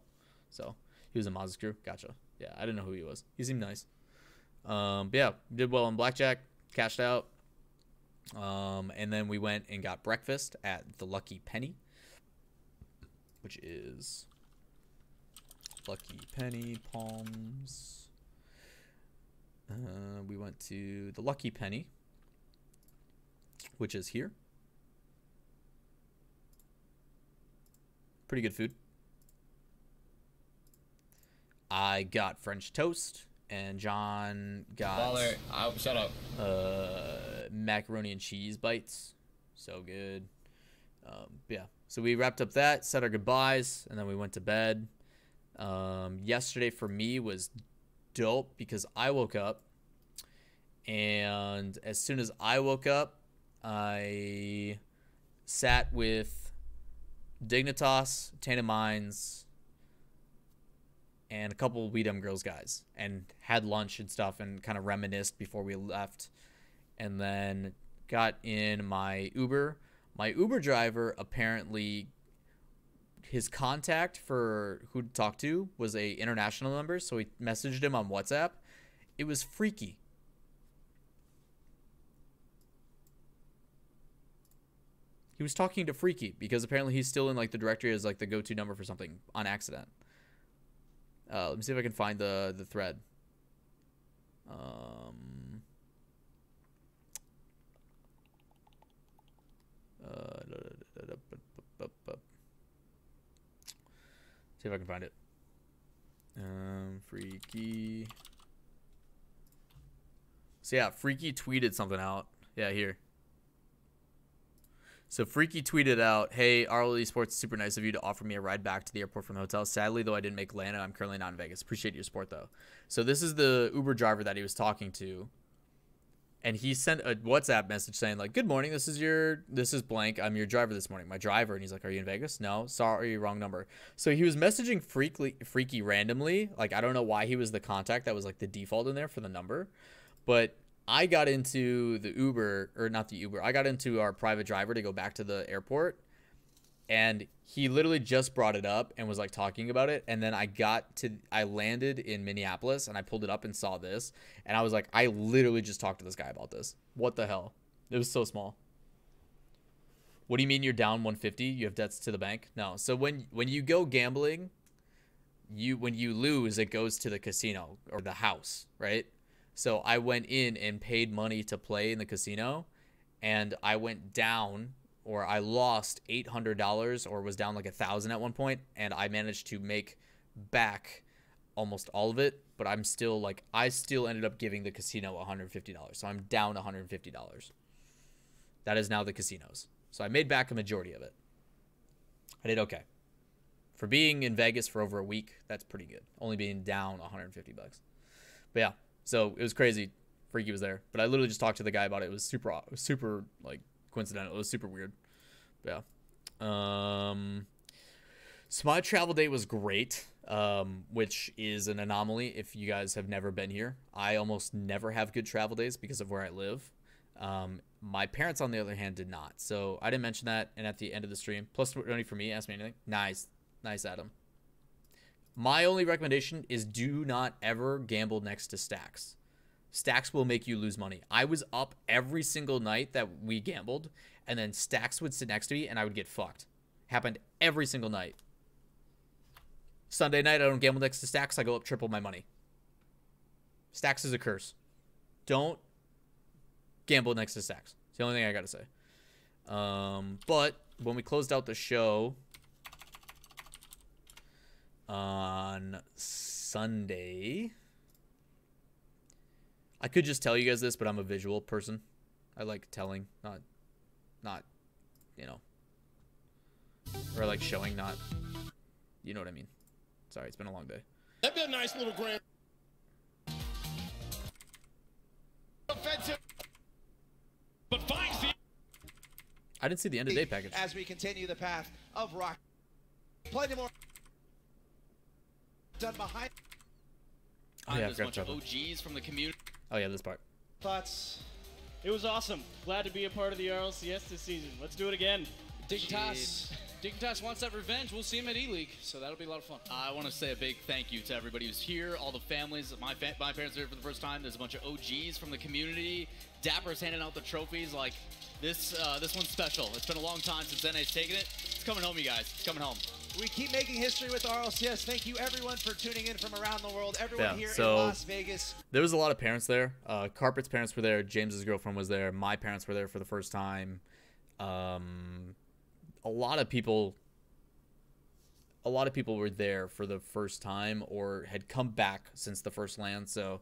So he was in Maz's crew. Gotcha. Yeah, I didn't know who he was. He seemed nice. But yeah, did well on blackjack, cashed out. And then we went and got breakfast at the Lucky Penny, which is Lucky Penny Palms. We went to the Lucky Penny, which is here. Pretty good food. I got French toast, and John got Lawler, shut up. macaroni and cheese bites. So good. Yeah. So we wrapped up that, said our goodbyes, and then we went to bed. Yesterday for me was dope because I woke up, and as soon as I woke up, I sat with Dignitas, Tana Mines, and a couple of Weedem Girls guys, and had lunch and stuff and kind of reminisced before we left, and then got in my Uber. My Uber driver, apparently his contact for who to talk to was a international number, so he messaged him on WhatsApp. It was Freaky. He was talking to Freaky because apparently he's still in like the directory as like the go-to number for something on accident. Let me see if I can find the thread. See if I can find it. Freaky. So yeah, Freaky tweeted something out. Yeah, here. So Freaky tweeted out, "Hey, RLCS6, super nice of you to offer me a ride back to the airport from the hotel. Sadly, though I didn't make Atlanta, I'm currently not in Vegas. Appreciate your support, though." So this is the Uber driver that he was talking to. And he sent a WhatsApp message saying, like, "Good morning, this is blank. I'm your driver this morning." My driver. And he's like, "Are you in Vegas?" "No, sorry, wrong number." So he was messaging Freaky randomly. Like, I don't know why he was the contact that was like the default in there for the number. But I got into the Uber, or not the Uber, I got into our private driver to go back to the airport, and he literally just brought it up and was like talking about it. And then I landed in Minneapolis and I pulled it up and saw this, and I was like, I literally just talked to this guy about this. What the hell? It was so small. What do you mean you're down 150? You have debts to the bank? No. So when you go gambling, when you lose, it goes to the casino or the house, right? So I went in and paid money to play in the casino, and I went down, or I lost $800, or was down like $1,000 at one point, and I managed to make back almost all of it, but I'm still like, I still ended up giving the casino $150, so I'm down $150. That is now the casino's. So I made back a majority of it. I did okay. For being in Vegas for over a week, that's pretty good. Only being down $150. But yeah. So it was crazy. Freaky was there, but I literally just talked to the guy about it. It was super like coincidental. It was super weird. But yeah. So my travel day was great, which is an anomaly if you guys have never been here. I almost never have good travel days because of where I live. My parents, on the other hand, did not. So I didn't mention that. And at the end of the stream, plus 20 for me, ask me anything. Nice, Adam. My only recommendation is do not ever gamble next to stacks. Stacks will make you lose money. I was up every single night that we gambled, and then stacks would sit next to me, and I would get fucked. Happened every single night. Sunday night, I don't gamble next to stacks. I go up triple my money. Stacks is a curse. Don't gamble next to stacks. It's the only thing I got to say. But when we closed out the show on Sunday, I could just tell you guys this, but I'm a visual person. I like telling, not, you know, or I like showing, not, you know what I mean. Sorry, it's been a long day. That'd be a nice little grand. Offensive, but finds the. I didn't see the end of day package. As we continue the path of rock, plenty more done behind. Oh yeah, there's a bunch of OGs from the community. Oh yeah, this part. Thoughts? It was awesome. Glad to be a part of the RLCS this season. Let's do it again. Dignitas wants that revenge. We'll see him at E-League, so that'll be a lot of fun. I want to say a big thank you to everybody who's here, all the families. My parents are here for the first time. There's a bunch of OGs from the community. Dapper's handing out the trophies. Like, this one's special. It's been a long time since NA's taken it. It's coming home, you guys. It's coming home. We keep making history with RLCS. Thank you, everyone, for tuning in from around the world. Everyone here in Las Vegas. There was a lot of parents there. Carpet's parents were there. James's girlfriend was there. My parents were there for the first time. A lot of people were there for the first time or had come back since the first LAN. So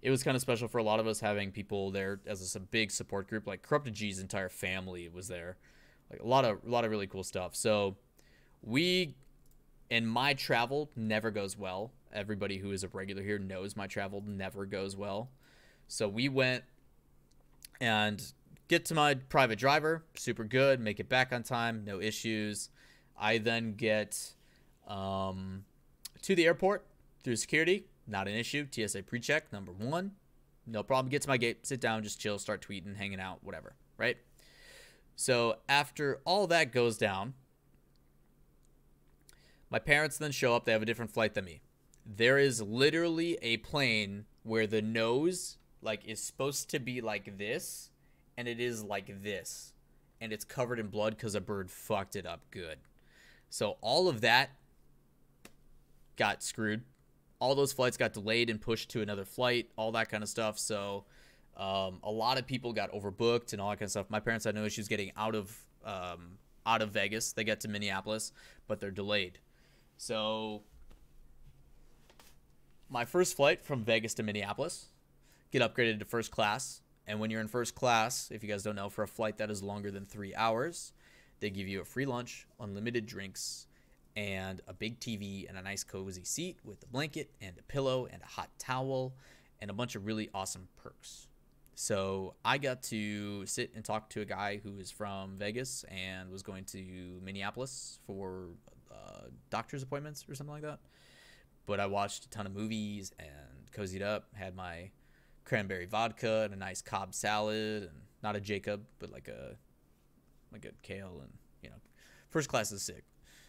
it was kind of special for a lot of us having people there as a big support group. Like Corrupted G's entire family was there, like a lot of really cool stuff. So and my travel never goes well. Everybody who is a regular here knows my travel never goes well. So we went and get to my private driver, super good, make it back on time, no issues. I then get to the airport through security, not an issue. TSA pre-check, number 1, no problem. Get to my gate, sit down, just chill, start tweeting, hanging out, whatever, right? So after all that goes down, my parents then show up. They have a different flight than me. There is literally a plane where the nose like is supposed to be like this, and it is like this, and it's covered in blood because a bird fucked it up good. So all of that got screwed. All those flights got delayed and pushed to another flight, all that kind of stuff. So a lot of people got overbooked and all that kind of stuff. My parents had no issues getting out of Vegas. They get to Minneapolis, but they're delayed. So my first flight from Vegas to Minneapolis, get upgraded to first class. And when you're in first class, if you guys don't know, for a flight that is longer than 3 hours, they give you a free lunch, unlimited drinks, and a big TV and a nice cozy seat with a blanket and a pillow and a hot towel and a bunch of really awesome perks. So I got to sit and talk to a guy who is from Vegas and was going to Minneapolis for doctor's appointments or something like that. But I watched a ton of movies and cozied up, had my cranberry vodka and a nice Cobb salad, and not a Jacob, but like a kale, and you know, first class is sick.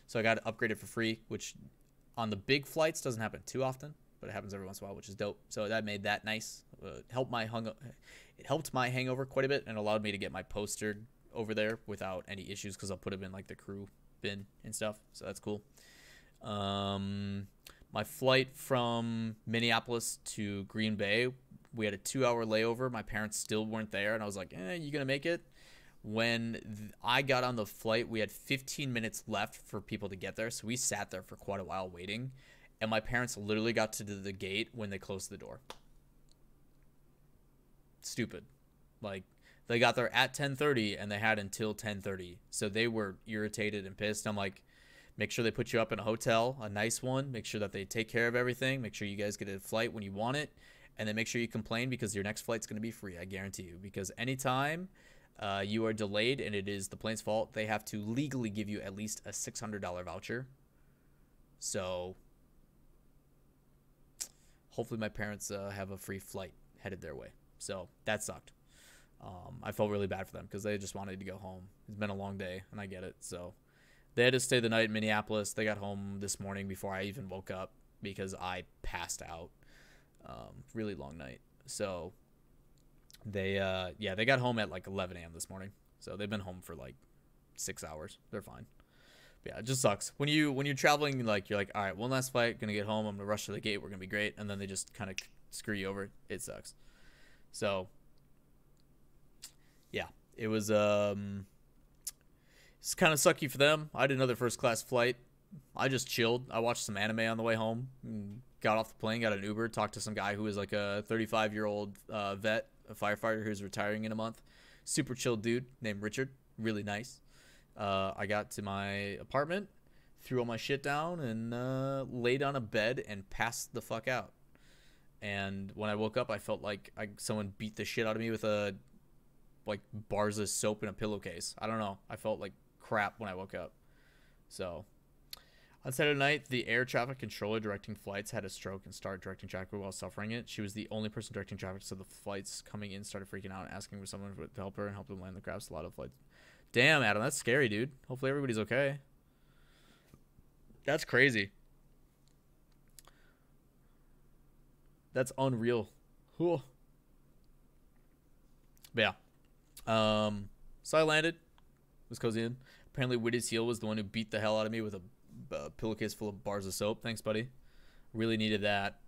So I got upgraded for free, which on the big flights doesn't happen too often, but it happens every once in a while, which is dope. So that made that nice. It helped my hangover quite a bit and allowed me to get my poster over there without any issues because I'll put them in like the crew bin and stuff. So that's cool. My flight from Minneapolis to Green Bay, we had a 2-hour layover. My parents still weren't there, and I was like, you gonna make it? When I got on the flight, we had 15 minutes left for people to get there, so we sat there for quite a while waiting, and my parents literally got to the gate when they closed the door. Stupid. Like, they got there at 10:30, and they had until 10:30, so they were irritated and pissed. I'm like, make sure they put you up in a hotel, a nice one. Make sure that they take care of everything. Make sure you guys get a flight when you want it. And then make sure you complain because your next flight's going to be free, I guarantee you. Because anytime you are delayed and it is the plane's fault, they have to legally give you at least a $600 voucher. So hopefully my parents have a free flight headed their way. So that sucked. I felt really bad for them because they just wanted to go home. It's been a long day, and I get it. So they had to stay the night in Minneapolis. They got home this morning before I even woke up because I passed out. Really long night. So they got home at like 11 a.m. this morning. So they've been home for like 6 hours. They're fine. But yeah, it just sucks when you're traveling. Like, you're like, all right, one last flight, gonna get home. I'm gonna rush to the gate. We're gonna be great, and then they just kind of screw you over. It sucks. So yeah, it was it's kind of sucky for them. I did another first class flight. I just chilled. I watched some anime on the way home. Got off the plane, got an Uber, talked to some guy who was like a 35-year-old vet, a firefighter who's retiring in a month. Super chill dude named Richard. Really nice. I got to my apartment, threw all my shit down, and laid on a bed and passed the fuck out. And when I woke up, I felt like someone beat the shit out of me with a bars of soap in a pillowcase. I don't know. I felt like crap when I woke up. So on Saturday night, the air traffic controller directing flights had a stroke and started directing traffic while suffering it. She was the only person directing traffic, so the flights coming in started freaking out and asking for someone to help her and help them land the crabs. A lot of flights. Damn, Adam, that's scary, dude. Hopefully everybody's okay. That's crazy. That's unreal. Cool. But yeah. So I landed. Was cozy in. Apparently Witty's heel was the one who beat the hell out of me with a pillowcase full of bars of soap. Thanks, buddy. Really needed that.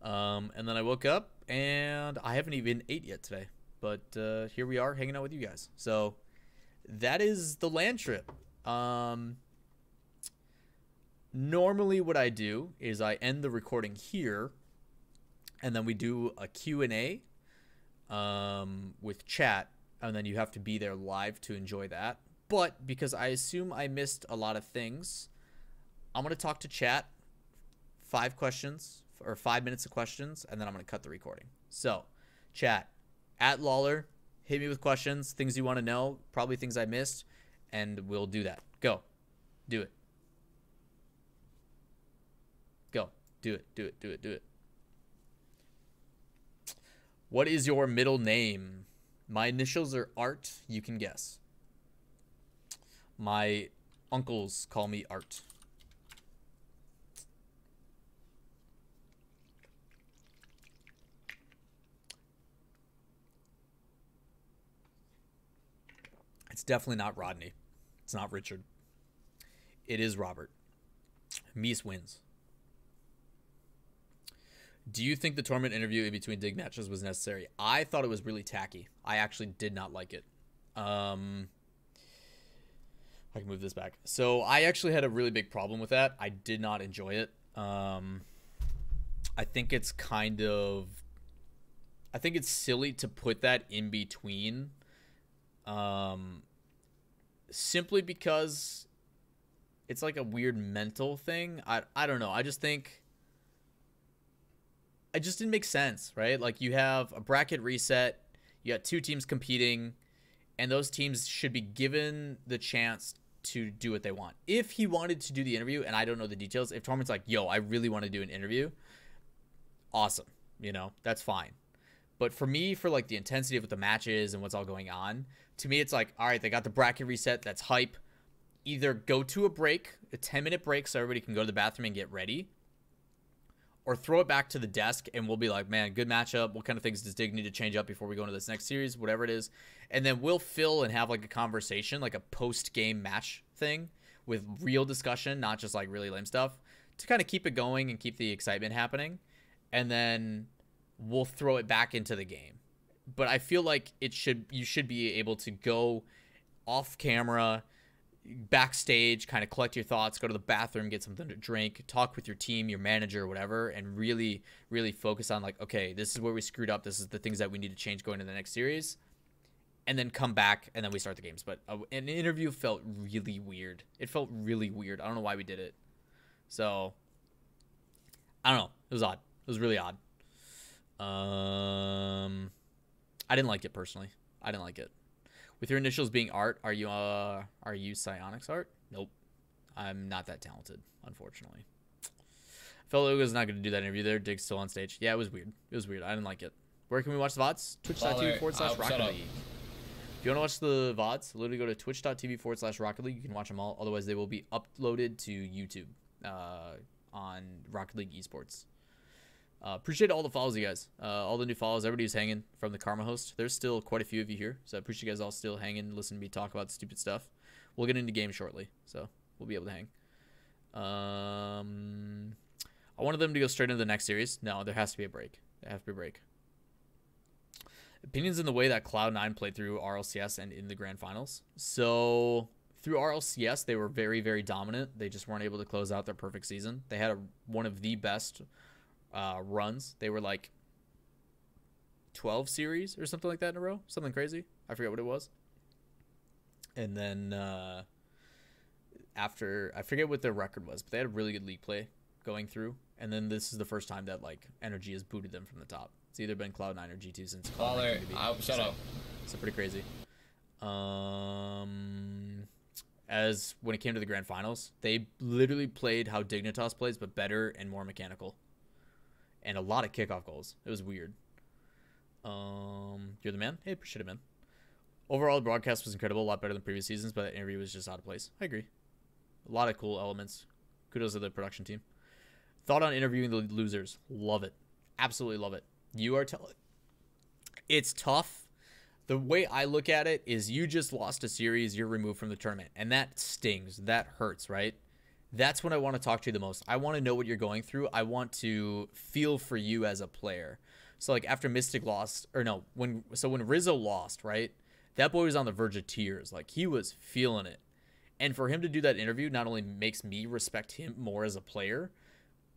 And then I woke up and I haven't even ate yet today. But here we are hanging out with you guys. So that is the land trip. Normally what I do is I end the recording here and then we do a Q&A with chat, and then you have to be there live to enjoy that. But because I assume I missed a lot of things, I'm going to talk to chat 5 questions or 5 minutes of questions, and then I'm going to cut the recording. So, chat, at Lawler, hit me with questions, things you want to know, probably things I missed, and we'll do that. Go. Do it. Go. Do it. Do it. Do it. Do it. What is your middle name? My initials are Art. You can guess. My uncles call me Art. It's definitely not Rodney. It's not Richard. It is Robert. Mies wins. Do you think the tournament interview in between dig matches was necessary? I thought it was really tacky. I actually did not like it. I can move this back. So I actually had a really big problem with that. I did not enjoy it. I think it's kind of... I think it's silly to put that in between. Simply because it's like a weird mental thing. I don't know. I just think... It just didn't make sense, right? Like, you have a bracket reset, you got 2 teams competing, and those teams should be given the chance to do what they want. If he wanted to do the interview, and I don't know the details, if tournament's like, yo, I really want to do an interview, awesome, you know, that's fine. But for me, for like the intensity of what the match is and what's all going on, to me, it's like, all right, they got the bracket reset, that's hype. Either go to a break, a 10-minute break so everybody can go to the bathroom and get ready, or throw it back to the desk and we'll be like, man, good matchup. What kind of things does Dig need to change up before we go into this next series? Whatever it is. And then we'll fill and have like a conversation, like a post-game match thing with real discussion, not just like really lame stuff, to kind of keep it going and keep the excitement happening. And then we'll throw it back into the game. But I feel like you should be able to go off camera, backstage, kind of collect your thoughts, go to the bathroom, get something to drink, talk with your team, your manager, whatever, and really, really focus on like, okay, this is where we screwed up. This is the things that we need to change going to the next series, and then come back and then we start the games. But an interview felt really weird. It felt really weird. I don't know why we did it. So I don't know. It was odd. It was really odd. I didn't like it personally. I didn't like it. With your initials being Art, are you Psionics Art? Nope. I'm not that talented, unfortunately. Fellow Uga's not going to do that interview there. Dig's still on stage. Yeah, it was weird. It was weird. I didn't like it. Where can we watch the VODs? Twitch.tv/Rocket League. If you want to watch the VODs, literally go to twitch.tv/Rocket League. You can watch them all. Otherwise, they will be uploaded to YouTube on Rocket League Esports. Appreciate all the follows, you guys. All the new follows. Everybody who's hanging from the Karma host. There's still quite a few of you here, so I appreciate you guys all still hanging, listening to me talk about stupid stuff. We'll get into games shortly, so we'll be able to hang. I wanted them to go straight into the next series. No, there has to be a break. There has to be a break. Opinions in the way that Cloud9 played through RLCS and in the grand finals. So through RLCS, they were very, very dominant. They just weren't able to close out their perfect season. They had one of the best runs. They were like 12 series or something like that in a row, something crazy. I forget what it was. And then after, I forget what their record was, but they had a really good league play going through. And then this is the first time that like Energy has booted them from the top. It's either been Cloud9 or G2 since Lawler, shut up. So pretty crazy. As when it came to the grand finals, they literally played how Dignitas plays, but better and more mechanical. And a lot of kickoff goals. It was weird. You're the man? Hey, appreciate it, man. Overall, the broadcast was incredible. A lot better than previous seasons, but that interview was just out of place. I agree. A lot of cool elements. Kudos to the production team. Thought on interviewing the losers. Love it. Absolutely love it. You are telling... It's tough. The way I look at it is you just lost a series. You're removed from the tournament. And that stings. That hurts, right? That's when I want to talk to you the most. I want to know what you're going through. I want to feel for you as a player. So like after Mystic lost, or no, when Rizzo lost, right? That boy was on the verge of tears. Like he was feeling it. And for him to do that interview not only makes me respect him more as a player,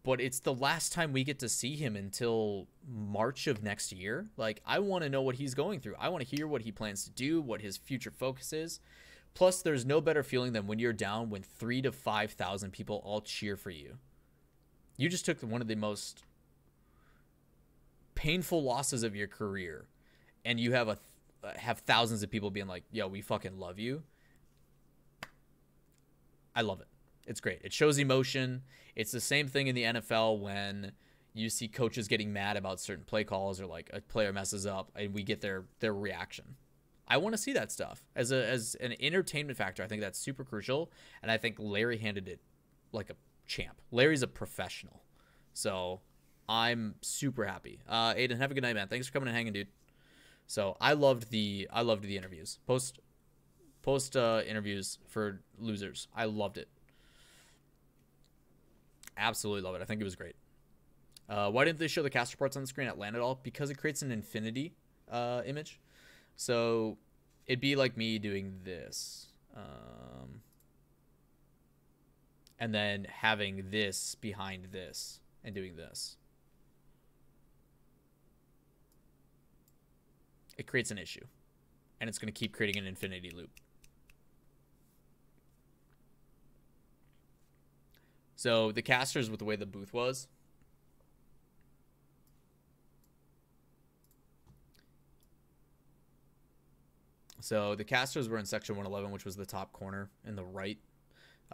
but it's the last time we get to see him until March of next year. Like, I want to know what he's going through. I want to hear what he plans to do, what his future focus is. Plus, there's no better feeling than when you're down when 3,000 to 5,000 people all cheer for you. You just took one of the most painful losses of your career, and you have have thousands of people being like, yo, we fucking love you. I love it. It's great. It shows emotion. It's the same thing in the NFL when you see coaches getting mad about certain play calls, or like a player messes up and we get their reaction. I want to see that stuff as an entertainment factor. I think that's super crucial, and I think Larry handled it like a champ. Larry's a professional, so I'm super happy. Aiden, have a good night, man. Thanks for coming and hanging, dude. So I loved the interviews, post interviews for losers. I loved it. Absolutely love it. I think it was great. Why didn't they show the cast reports on the screen at LAN at all? Because it creates an infinity image. So it'd be like me doing this. And then having this behind this and doing this. It creates an issue. And it's going to keep creating an infinity loop. So the casters, with the way the booth was, so the casters were in section 111, which was the top corner in the right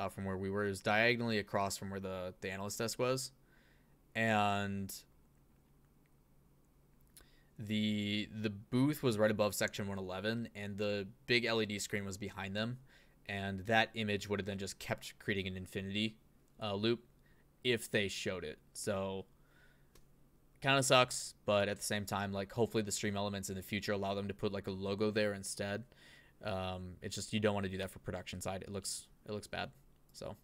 from where we were. It was diagonally across from where the analyst desk was. And the booth was right above section 111, and the big LED screen was behind them. And that image would have then just kept creating an infinity loop if they showed it. So kind of sucks, but at the same time, like, hopefully the stream elements in the future allow them to put like a logo there instead. It's just, you don't want to do that for production side. It looks bad. So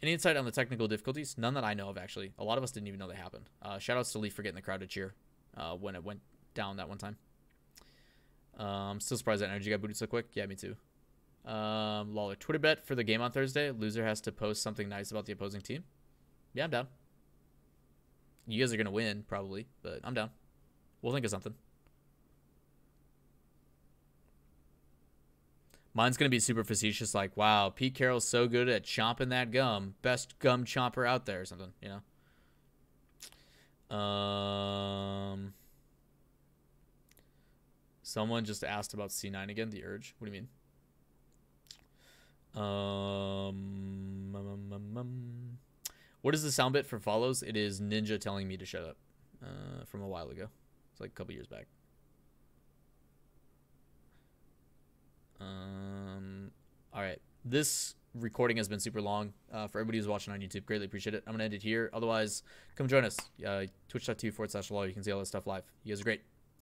any insight on the technical difficulties? None that I know of, actually. A lot of us didn't even know they happened. Shout outs to Leaf for getting the crowd to cheer when it went down that one time. Still surprised that Energy got booted so quick. Yeah, me too. Lawler, Twitter bet for the game on Thursday. Loser has to post something nice about the opposing team. Yeah, I'm down. You guys are going to win, probably, but I'm down. We'll think of something. Mine's going to be super facetious, like, wow, Pete Carroll's so good at chomping that gum. Best gum chomper out there or something, you know? Someone just asked about C9 again, the Urge. What do you mean? What is the sound bit for follows? It is Ninja telling me to shut up from a while ago. It's like a couple years back. All right. This recording has been super long. For everybody who's watching on YouTube, greatly appreciate it. I'm going to end it here. Otherwise, come join us. Twitch.tv/Lawler. You can see all this stuff live. You guys are great.